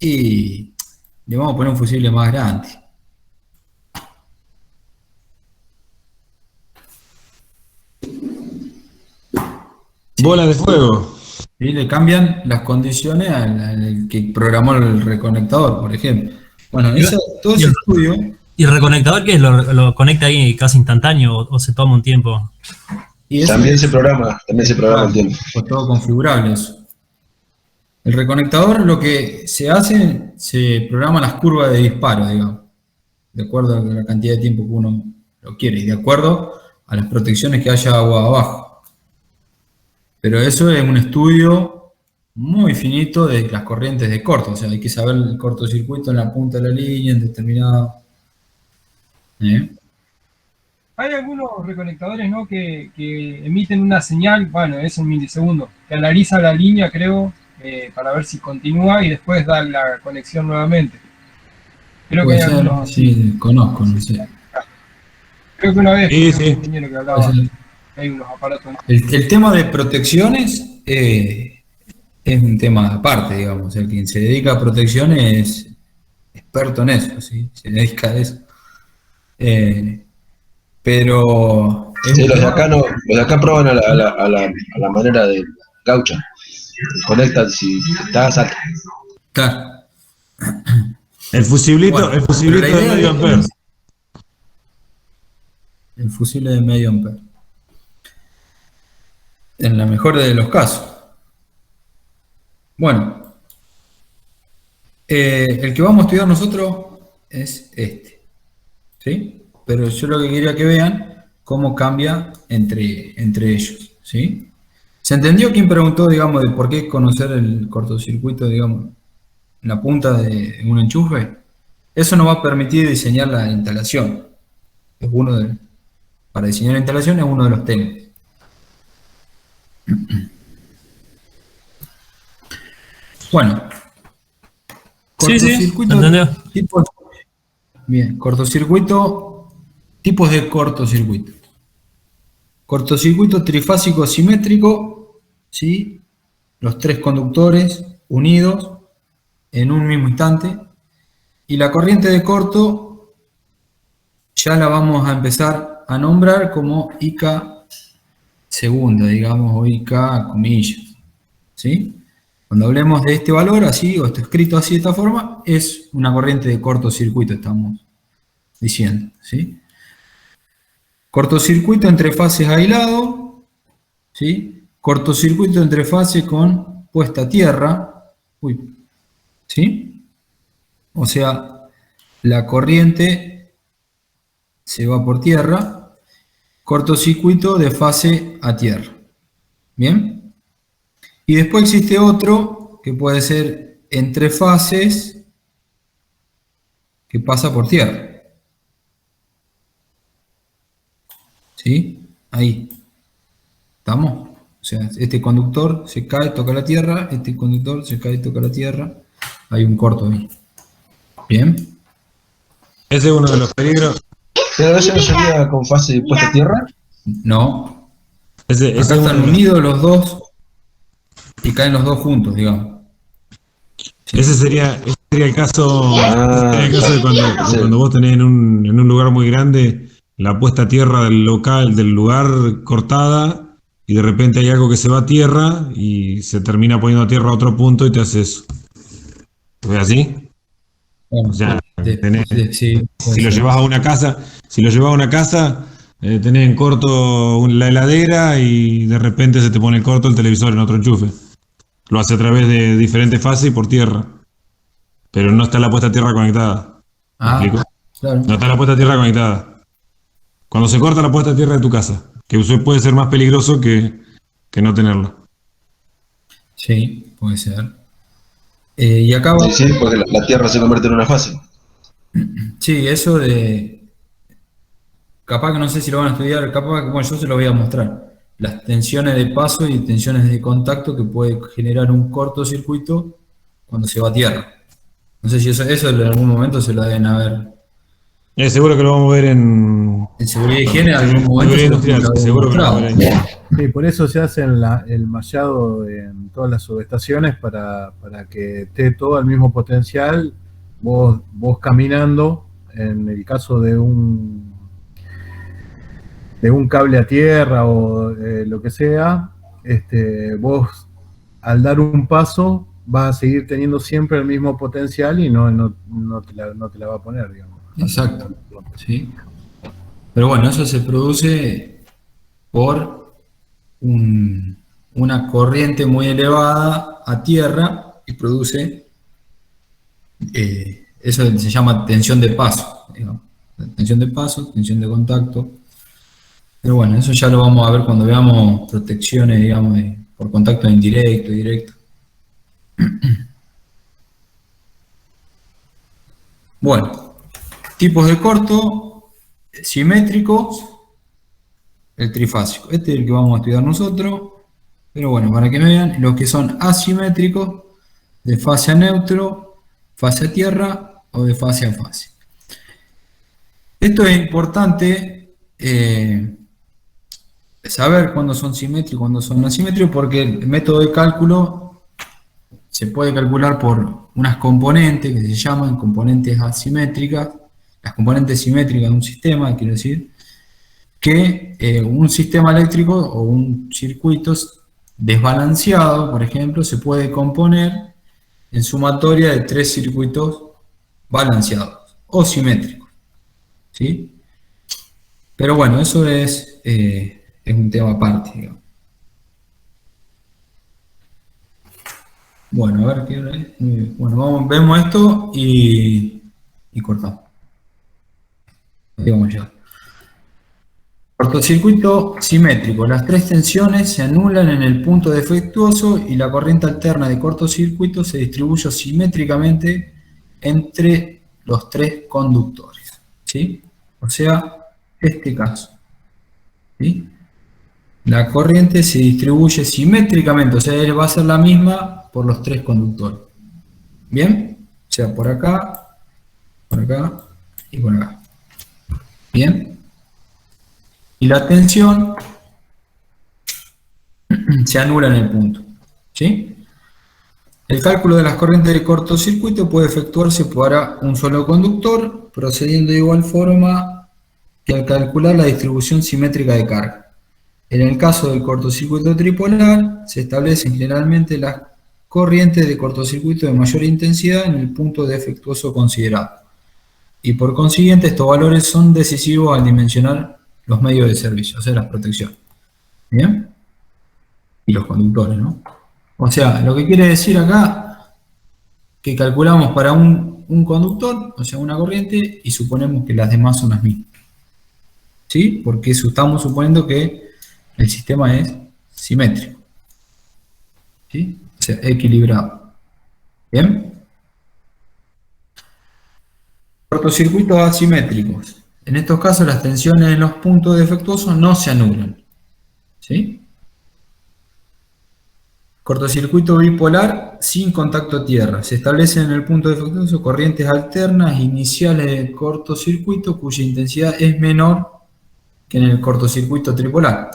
y le vamos a poner un fusible más grande? Bola de fuego. Y le cambian las condiciones al que programó el reconectador, por ejemplo. Bueno, todo ese estudio. ¿Y el reconectador qué es? ¿Lo conecta ahí casi instantáneo o se toma un tiempo? Y eso También se programa el tiempo. Pues todo configurable eso. El reconectador lo que se hace, se programa las curvas de disparo, digamos, de acuerdo a la cantidad de tiempo que uno lo quiere y de acuerdo a las protecciones que haya agua abajo. Pero eso es un estudio muy finito de las corrientes de corto, o sea, hay que saber el cortocircuito en la punta de la línea, en determinado. Hay algunos reconectadores, ¿no?, que emiten una señal, bueno, es un milisegundo, que analiza la línea, creo, para ver si continúa y después da la conexión nuevamente. Creo que hay algunos. Sí, conozco, no sé. Creo que una vez Sí, un sí. compañero que hablaba, hay unos aparatos. El tema de protecciones es un tema aparte, digamos. El quien se dedica a protección es experto en eso, ¿sí? Se dedica a eso. Pero... Sí, los de acá prueban a la manera de gaucha. Conectan si está salta. Claro. El fusiblito, Bueno, el fusiblito pero la de idea medio ampere. El fusible de medio ampere. En la mejor de los casos. Bueno, el que vamos a estudiar nosotros es este, ¿sí? Pero yo lo que quería que vean cómo cambia entre ellos, ¿sí? ¿Se entendió quién preguntó, digamos, de por qué conocer el cortocircuito, digamos, en la punta de un enchufe? Eso nos va a permitir diseñar la instalación. Es para diseñar la instalación es uno de los temas. Bueno, cortocircuito, ¿entendió? Bien, cortocircuito, tipos de cortocircuito. Cortocircuito trifásico simétrico, ¿sí? Los tres conductores unidos en un mismo instante. Y la corriente de corto ya la vamos a empezar a nombrar como IK segunda, digamos, o IK comillas, ¿sí? Cuando hablemos de este valor, así, o está escrito así de esta forma, es una corriente de cortocircuito, estamos diciendo, ¿sí? Cortocircuito entre fases aislado, ¿sí? Cortocircuito entre fases con puesta a tierra, ¿sí? O sea, la corriente se va por tierra, cortocircuito de fase a tierra, ¿bien? Y después existe otro que puede ser entre fases que pasa por tierra. ¿Sí? Ahí. ¿Estamos? O sea, este conductor se cae, toca la tierra, este conductor se cae, toca la tierra. Hay un corto ahí. ¿Bien? Ese es uno de los peligros. ¿Pero ese no sería con fase de puesta a tierra? No. Ese Acá están unidos los dos y caen los dos juntos, digamos. Sí. Ese sería el caso, de cuando vos tenés en un lugar muy grande la puesta a tierra del lugar cortada, y de repente hay algo que se va a tierra y se termina poniendo a tierra a otro punto y te hace eso. ¿Es así? Bueno, o sea, sí, si lo llevas a una casa, tenés en corto la heladera y de repente se te pone corto el televisor en otro enchufe. Lo hace a través de diferentes fases y por tierra. Pero no está la puesta a tierra conectada. ¿Me explico? Claro. No está la puesta a tierra conectada. Cuando se corta la puesta a tierra de tu casa, que puede ser más peligroso que no tenerla. Sí, puede ser. Y acá va... Sí, porque la tierra se convierte en una fase. Sí, eso de... Capaz que no sé si lo van a estudiar, capaz que, bueno, yo se lo voy a mostrar. Las tensiones de paso y tensiones de contacto que puede generar un cortocircuito cuando se va a tierra. No sé si eso en algún momento se lo deben haber. Seguro que lo vamos a ver en seguridad y higiene, en algún momento. Industrial, seguro que lo vamos a ver ahí. Sí, por eso se hace el mallado en todas las subestaciones para que esté todo al mismo potencial. Vos caminando, en el caso de un cable a tierra o lo que sea, vos al dar un paso vas a seguir teniendo siempre el mismo potencial y no te la va a poner, digamos. Exacto, sí. Pero bueno, eso se produce por una corriente muy elevada a tierra y produce, eso se llama tensión de paso, digamos. Tensión de paso, tensión de contacto. Pero bueno, eso ya lo vamos a ver cuando veamos protecciones, digamos, por contacto indirecto y directo. Bueno, tipos de corto, simétricos, el trifásico. Este es el que vamos a estudiar nosotros. Pero bueno, para que me vean, los que son asimétricos, de fase a neutro, fase a tierra o de fase a fase. Esto es importante saber cuándo son simétricos y cuándo son asimétricos, porque el método de cálculo se puede calcular por unas componentes que se llaman componentes asimétricas, las componentes simétricas de un sistema, quiero decir, que un sistema eléctrico o un circuito desbalanceado, por ejemplo, se puede componer en sumatoria de tres circuitos balanceados o simétricos, ¿sí? Pero bueno, eso es un tema aparte, digamos. Bueno, a ver qué hora es. Muy bien. Bueno, vemos esto y cortamos. Ahí vamos ya. Cortocircuito simétrico. Las tres tensiones se anulan en el punto defectuoso y la corriente alterna de cortocircuito se distribuye simétricamente entre los tres conductores. ¿Sí? O sea, este caso. ¿Sí? La corriente se distribuye simétricamente, o sea, va a ser la misma por los tres conductores. ¿Bien? O sea, por acá y por acá. ¿Bien? Y la tensión se anula en el punto. ¿Sí? El cálculo de las corrientes de cortocircuito puede efectuarse para un solo conductor, procediendo de igual forma que al calcular la distribución simétrica de carga. En el caso del cortocircuito tripolar, se establecen generalmente las corrientes de cortocircuito de mayor intensidad en el punto defectuoso considerado. Y por consiguiente, estos valores son decisivos al dimensionar los medios de servicio, o sea, las protecciones. ¿Bien? Y los conductores, ¿no? O sea, lo que quiere decir acá, que calculamos para un conductor, o sea, una corriente, y suponemos que las demás son las mismas. ¿Sí? Porque estamos suponiendo que el sistema es simétrico. ¿Sí? O sea, equilibrado. ¿Bien? Cortocircuitos asimétricos. En estos casos las tensiones en los puntos defectuosos no se anulan. ¿Sí? Cortocircuito bipolar sin contacto tierra. Se establecen en el punto defectuoso corrientes alternas iniciales del cortocircuito cuya intensidad es menor que en el cortocircuito tripolar.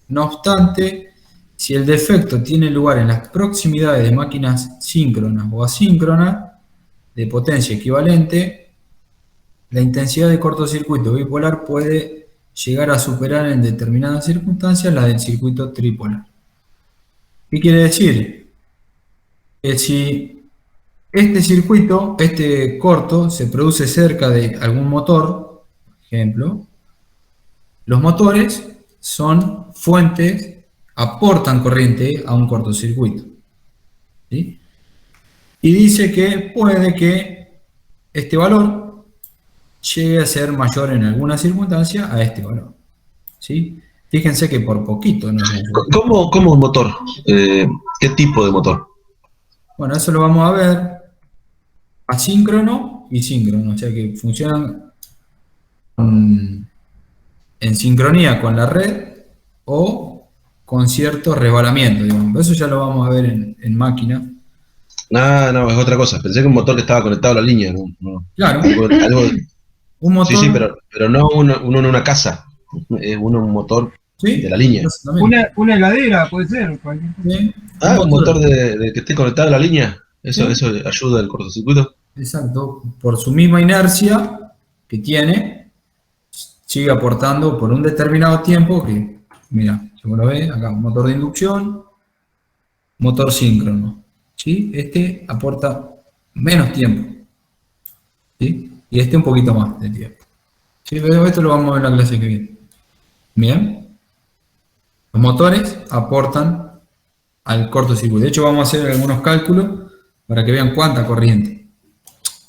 No obstante, si el defecto tiene lugar en las proximidades de máquinas síncronas o asíncronas de potencia equivalente, la intensidad de cortocircuito bipolar puede llegar a superar en determinadas circunstancias la del circuito tripolar. ¿Qué quiere decir? Que si este circuito, este corto, se produce cerca de algún motor, por ejemplo, los motores son fuentes, aportan corriente a un cortocircuito. ¿Sí? Y dice que puede que este valor llegue a ser mayor en alguna circunstancia a este valor. ¿Sí? Fíjense que por poquito. ¿No? ¿Cómo un motor? ¿Qué tipo de motor? Bueno, eso lo vamos a ver. Asíncrono y síncrono, o sea que funcionan en sincronía con la red o con cierto resbalamiento, digamos. Eso ya lo vamos a ver en máquina. No, es otra cosa. Pensé que un motor que estaba conectado a la línea. No. Claro. Un motor. Sí, pero no uno en una casa. Uno un motor de la línea. Una heladera, puede ser. ¿Sí? Un motor de que esté conectado a la línea. Eso ayuda al cortocircuito. Exacto. Por su misma inercia que tiene, sigue aportando por un determinado tiempo que, mira, como lo ve, acá un motor de inducción, motor síncrono. ¿Sí? Este aporta menos tiempo. ¿Sí? Y este un poquito más de tiempo. ¿Sí? Pero esto lo vamos a ver en la clase que viene. Bien. Los motores aportan al cortocircuito. De hecho, vamos a hacer algunos cálculos para que vean cuánta corriente.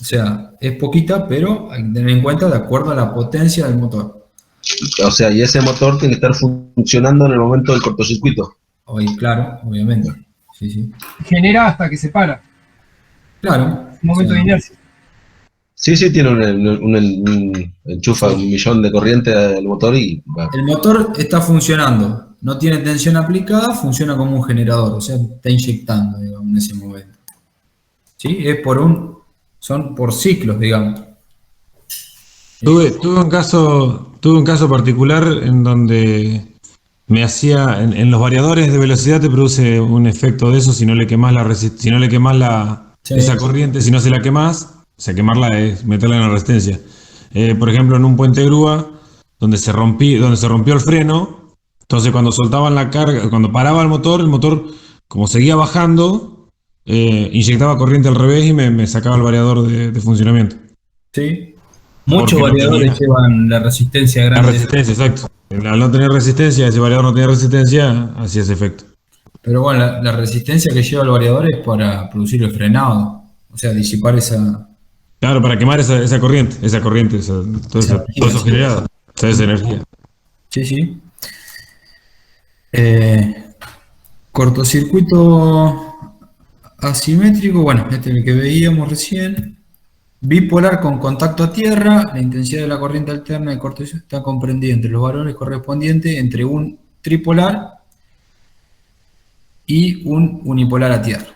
O sea, es poquita, pero hay que tener en cuenta de acuerdo a la potencia del motor. O sea, y ese motor tiene que estar funcionando en el momento del cortocircuito. Claro, obviamente. Sí. Genera hasta que se para. Claro. Un momento de inercia. Sí, tiene un enchufa un millón de corriente al motor y va. El motor está funcionando, no tiene tensión aplicada, funciona como un generador, o sea, está inyectando, digamos, en ese momento. ¿Sí? Son por ciclos, digamos. Tuve un caso particular en donde me hacía, en los variadores de velocidad te produce un efecto de eso si no le quemás esa corriente, si no se la quemás. O sea, quemarla es meterla en la resistencia. Por ejemplo, en un puente grúa, donde se rompió el freno, entonces cuando soltaban la carga, cuando paraba el motor, como seguía bajando, inyectaba corriente al revés y me sacaba el variador de funcionamiento. Sí. Muchos variadores llevan la resistencia grande. La resistencia, exacto. Al no tener resistencia, ese variador no tenía resistencia, hacía ese efecto. Pero bueno, la resistencia que lleva el variador es para producir el frenado, o sea, disipar esa Claro, para quemar esa corriente, todo eso generado, toda esa energía. Sí, sí. Cortocircuito asimétrico, bueno, este es el que veíamos recién. Bipolar con contacto a tierra, la intensidad de la corriente alterna de cortocircuito está comprendida entre los valores correspondientes entre un tripolar y un unipolar a tierra.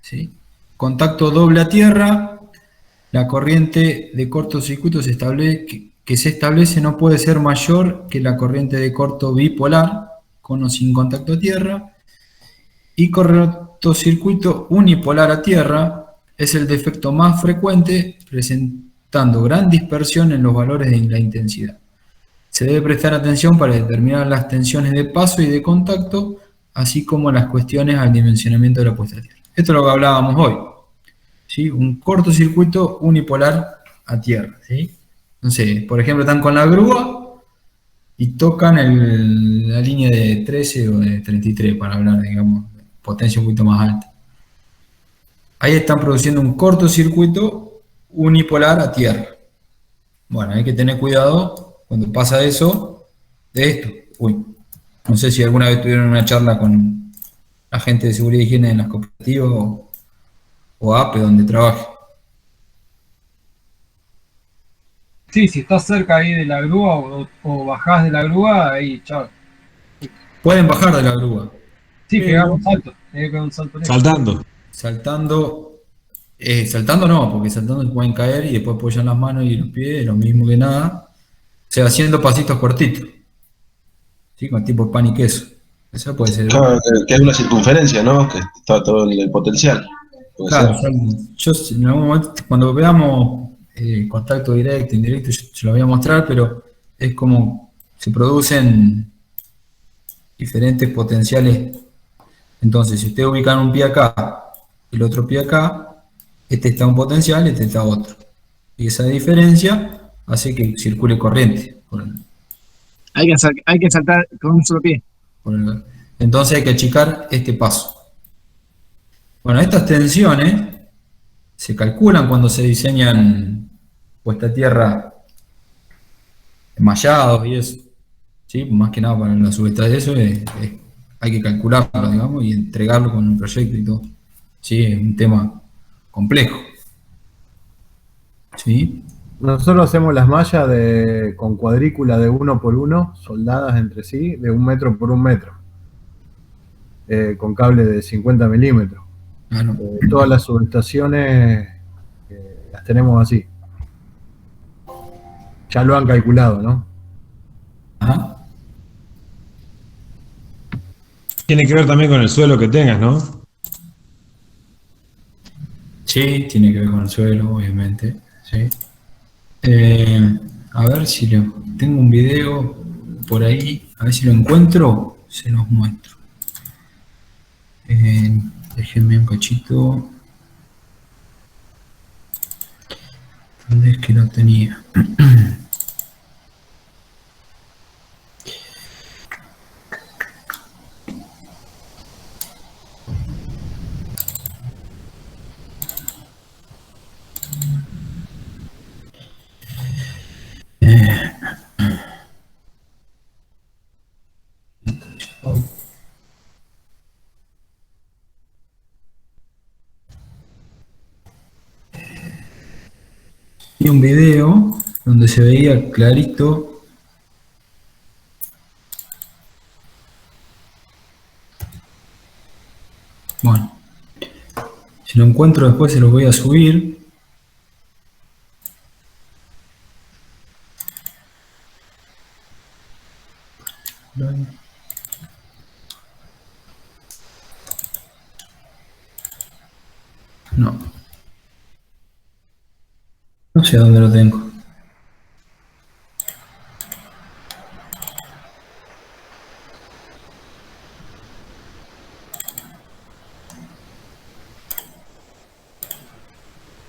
¿Sí? Contacto doble a tierra, la corriente de cortocircuito que se establece no puede ser mayor que la corriente de corto bipolar, con o sin contacto a tierra, y cortocircuito unipolar a tierra es el defecto más frecuente, presentando gran dispersión en los valores de la intensidad. Se debe prestar atención para determinar las tensiones de paso y de contacto, así como las cuestiones al dimensionamiento de la puesta a tierra. Esto es lo que hablábamos hoy, ¿sí? Un cortocircuito unipolar a tierra, ¿sí? Entonces, por ejemplo, están con la grúa y tocan la línea de 13 o de 33, para hablar, digamos, potencia un poquito más alta. Ahí están produciendo un cortocircuito unipolar a tierra. Bueno, hay que tener cuidado cuando pasa eso de esto. Uy, no sé si alguna vez tuvieron una charla con agentes de seguridad y higiene en las cooperativas o APE donde trabaje. Sí, si estás cerca ahí de la grúa o bajás de la grúa, ahí, chao. Pueden bajar de la grúa. Sí, pegar un salto. Hay que pegar un salto. Saltando. Saltando no, porque saltando se pueden caer y después apoyan las manos y los pies, lo mismo que nada. O sea, haciendo pasitos cortitos. ¿Sí? Con tipo pan y queso. Eso puede ser. Claro, que hay una circunferencia, ¿no? Que está todo el potencial. Puede Claro, ser. yo en algún momento, cuando veamos contacto directo, indirecto, yo lo voy a mostrar, pero es como se producen diferentes potenciales. Entonces, si ustedes ubican un pie acá y el otro pie acá, este está un potencial, este está otro. Y esa diferencia hace que circule corriente. Hay que saltar con un solo pie. Entonces hay que achicar este paso. Bueno, estas tensiones se calculan cuando se diseñan puesta a tierra mallados y eso. ¿Sí? Más que nada para la subestación de eso hay que calcularlo, digamos, y entregarlo con un proyecto y todo. Sí, es un tema complejo. ¿Sí? Nosotros hacemos las mallas con cuadrícula de 1 por 1, soldadas entre sí, de 1 metro por 1 metro, con cable de 50 milímetros. Claro. Todas las subestaciones las tenemos así. Ya lo han calculado, ¿no? Ajá. Tiene que ver también con el suelo que tengas, ¿no? Sí, tiene que ver con el suelo, obviamente. Sí. A ver si tengo un video por ahí, a ver si lo encuentro, se los muestro. Déjenme un cachito. ¿Dónde es que lo tenía? Y un video donde se veía clarito bueno, si lo encuentro después se los voy a subir. No sé dónde lo tengo.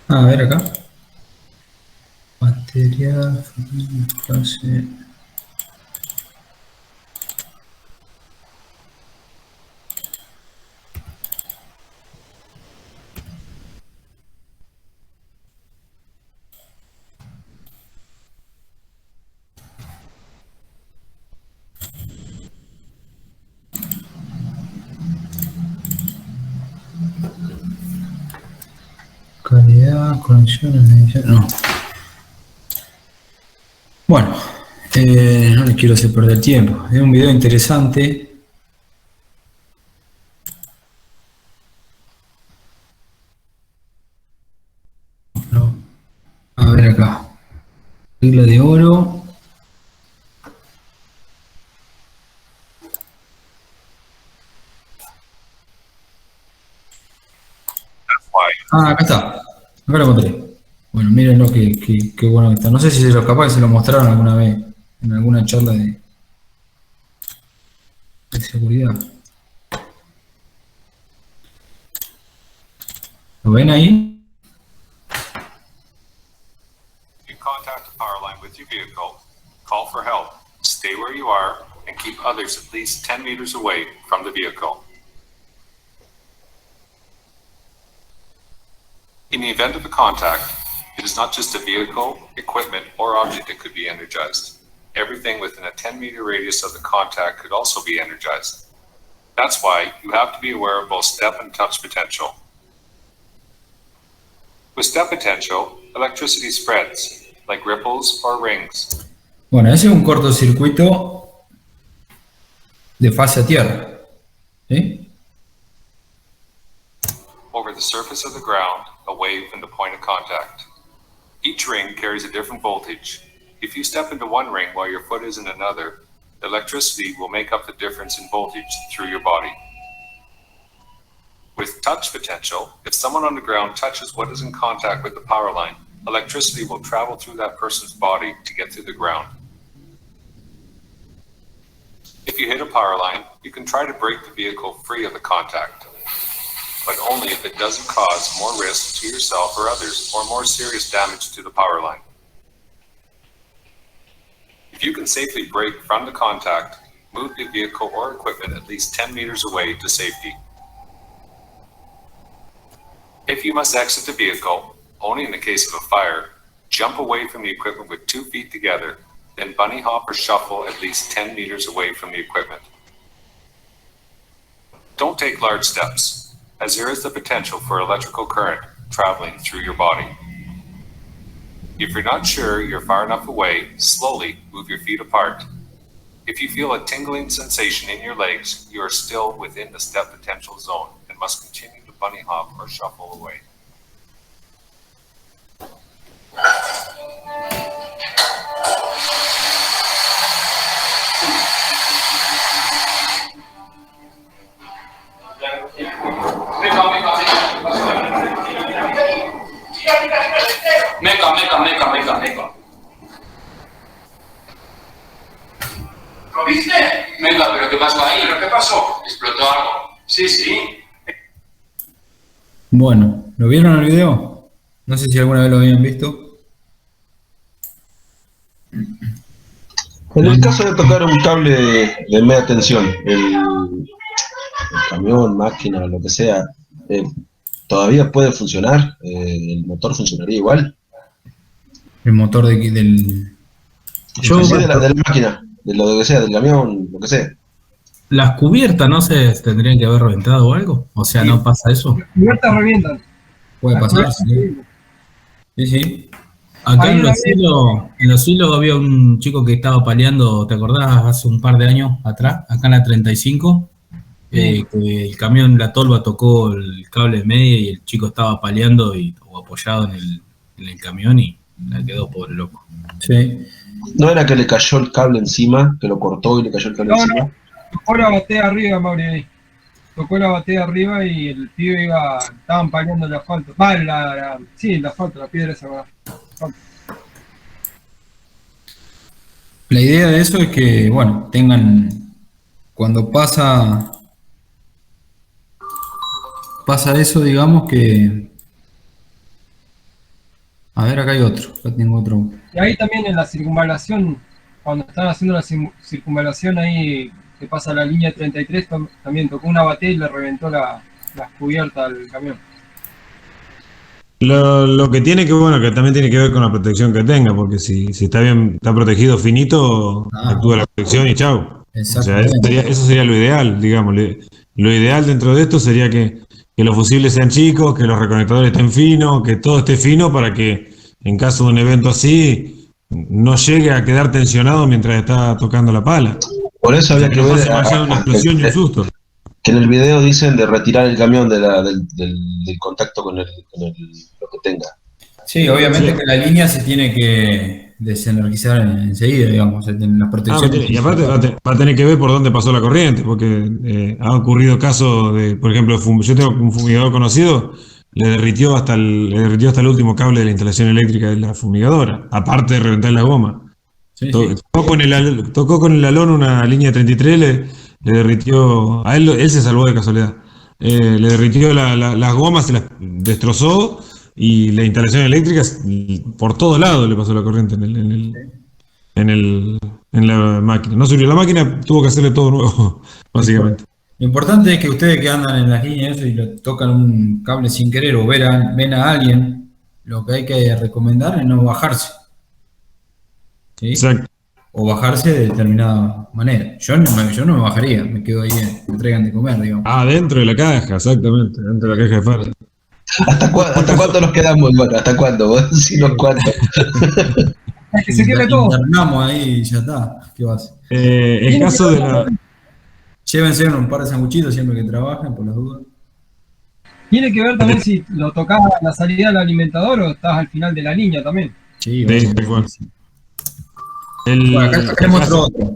A ver acá. Material, clase. conexiones. No. Bueno, no les quiero hacer perder tiempo. Es un video interesante. A ver acá. Regla de oro. Acá está. Acá lo encontré. Bueno, mírenlo qué bueno que está. No sé si se los capaz que se lo mostraron alguna vez en alguna charla de seguridad. ¿Lo ven ahí? You contact the power line with your vehicle, call for help, stay where you are, and keep others at least 10 meters away from the vehicle. In the event of a contact, it is not just a vehicle, equipment, or object that could be energized. Everything within a 10-meter radius of the contact could also be energized. That's why you have to be aware of both step and touch potential. With step potential, electricity spreads, like ripples or rings. Bueno, ese es un cortocircuito de fase a tierra. ¿Sí? Over the surface of the ground, away from the point of contact. Each ring carries a different voltage. If you step into one ring while your foot is in another, the electricity will make up the difference in voltage through your body. With touch potential, if someone on the ground touches what is in contact with the power line, electricity will travel through that person's body to get to the ground. If you hit a power line, you can try to break the vehicle free of the contact, but only if it doesn't cause more risk to yourself or others or more serious damage to the power line. If you can safely break from the contact, move the vehicle or equipment at least 10 meters away to safety. If you must exit the vehicle, only in the case of a fire, jump away from the equipment with 2 feet together, then bunny hop or shuffle at least 10 meters away from the equipment. Don't take large steps, as there is the potential for electrical current traveling through your body. If you're not sure you're far enough away, slowly move your feet apart. If you feel a tingling sensation in your legs, you are still within the step potential zone and must continue to bunny hop or shuffle away. Meca. ¿Lo viste? Meca, ¿pero qué pasó ahí? ¿Pero qué pasó? ¿Explotó algo? Sí. Bueno, ¿lo vieron el video? No sé si alguna vez lo habían visto. En el caso de tocar un cable de media tensión, el camión, máquina, lo que sea, ¿todavía puede funcionar? ¿El motor funcionaría igual? El motor del... Yo de la máquina, de lo que sea, del camión, lo que sea. ¿Las cubiertas no se tendrían que haber reventado o algo? O sea, ¿no pasa eso? Las cubiertas revientan. Puede pasar, sí. Sí. Acá en los hilos había un chico que estaba paleando, ¿te acordás? Hace un par de años atrás, acá en la 35, que el camión, la tolva tocó el cable de media y el chico estaba paleando o apoyado en el camión y la quedó pobre loco. Sí. ¿No era que le cayó el cable encima, que lo cortó y le cayó el cable encima? No, tocó la batea arriba, Mauri, ahí. Tocó la batea arriba y el pibe estaban paleando el asfalto. El asfalto, la piedra esa. La idea de eso es que, bueno, tengan, cuando pasa eso, digamos que... A ver, acá hay otro, acá tengo otro. Y ahí también en la circunvalación, cuando están haciendo la circunvalación ahí, que pasa la línea 33, también tocó una batea y le reventó la cubierta al camión. Lo que tiene que, bueno, que también tiene que ver con la protección que tenga, porque si está bien, está protegido finito, actúa la protección y chau. O sea, eso sería lo ideal, digamos. Lo ideal dentro de esto sería que que los fusibles sean chicos, que los reconectadores estén finos, que todo esté fino para que en caso de un evento así no llegue a quedar tensionado mientras está tocando la pala. Por eso había que no ver se vaya una explosión y un susto. que en el video dicen de retirar el camión del contacto con lo que tenga. Sí, obviamente que la línea se tiene que desenergizar enseguida, digamos, en la protección. Y aparte va a tener que ver por dónde pasó la corriente, porque ha ocurrido casos de, por ejemplo, yo tengo un fumigador conocido, le derritió hasta el último cable de la instalación eléctrica de la fumigadora, aparte de reventar la goma. Tocó con el alón una línea 33, le derritió, a él se salvó de casualidad, le derritió las gomas, se las destrozó y la instalación eléctrica por todos lados le pasó la corriente en la máquina. No sirvió la máquina, tuvo que hacerle todo nuevo, básicamente. Lo importante es que ustedes que andan en las líneas y le tocan un cable sin querer o ven a alguien, lo que hay que recomendar es no bajarse. ¿Sí? Exacto. O bajarse de determinada manera. Yo no me bajaría, me quedo ahí, me traigan de comer, digamos. Dentro de la caja, exactamente, dentro de la caja de faro. ¿Hasta cuándo nos quedamos, bueno? ¿Hasta cuándo? Vos decinos cuánto. Que se quede todo. Internamos ahí y ya está. ¿Qué vas? El caso de la... Llévense un par de sanguchitos siempre que trabajen, por las dudas. Tiene que ver también si lo tocás a la salida del alimentador o estás al final de la línea también. Sí, bueno. Acá tenemos otro.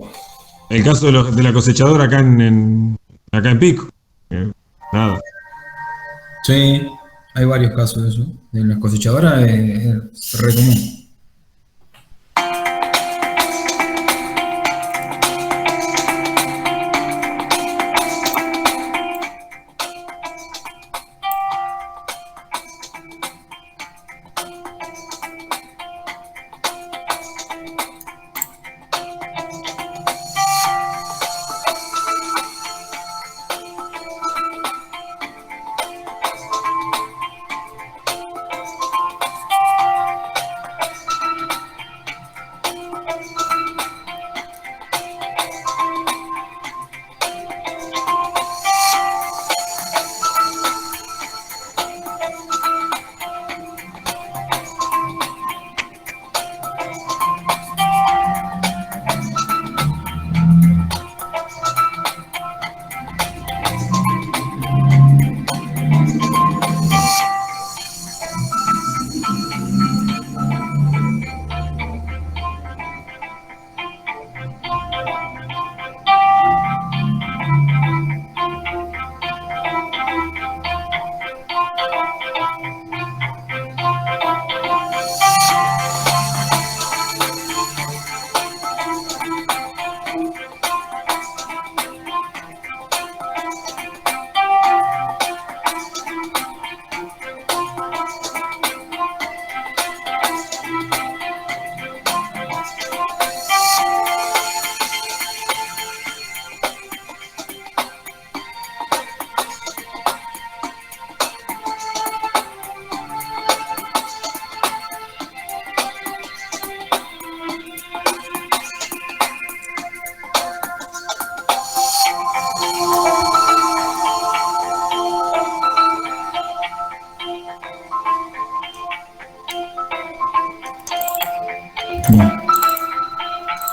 El caso de la cosechadora acá en Pico. Nada. Sí, hay varios casos de eso. En las cosechadoras es re común.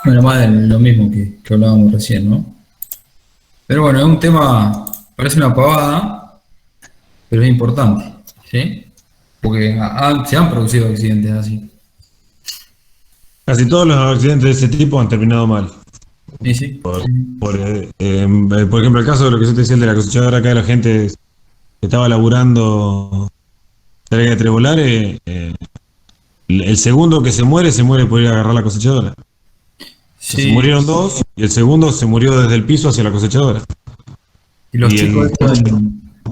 Bueno, más de lo mismo que hablábamos recién, ¿no? Pero bueno, es un tema, parece una pavada, pero es importante, ¿sí? Porque se han producido accidentes así. Casi todos los accidentes de ese tipo han terminado mal. Sí, sí. Por ejemplo, el caso de lo que yo te decía de la cosechadora acá de la gente que estaba laburando cerca de Trebolares, el segundo que se muere por ir a agarrar la cosechadora. Sí. Se murieron dos y el segundo se murió desde el piso hacia la cosechadora. Y los chicos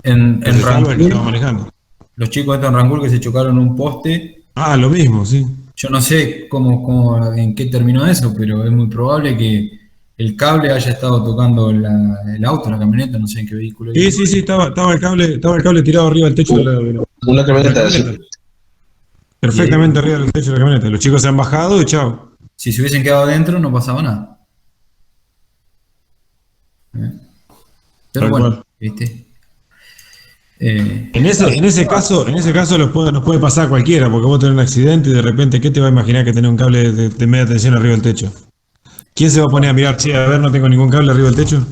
en Rancul, los chicos estos en Rancul que se chocaron un poste. Lo mismo, sí. Yo no sé en qué terminó eso, pero es muy probable que el cable haya estado tocando el auto, la camioneta, no sé en qué vehículo. Sí, estaba el cable tirado arriba del techo de una camioneta. Perfectamente arriba del techo de la camioneta. Los chicos se han bajado y chao. Si se hubiesen quedado adentro no pasaba nada. Pero bueno, ¿viste? En ese caso nos puede pasar a cualquiera, porque vos tenés un accidente y de repente, ¿qué te va a imaginar que tenés un cable de media tensión arriba del techo? ¿Quién se va a poner a mirar, che, a ver, no tengo ningún cable arriba del techo?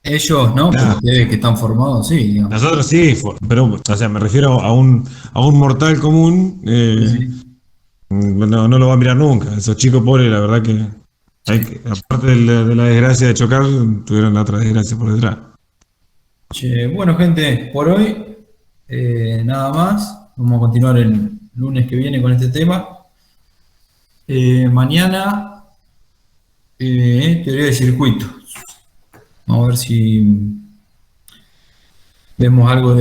Ellos no, pero ustedes que están formados, sí. Digamos. Nosotros sí, pero, o sea, me refiero a un mortal común, no lo va a mirar nunca. Esos chicos pobres, la verdad que, aparte de la desgracia de chocar, tuvieron la otra desgracia por detrás. Bueno, gente, por hoy nada más. Vamos a continuar el lunes que viene con este tema. Mañana, teoría de circuitos. Vamos a ver si vemos algo de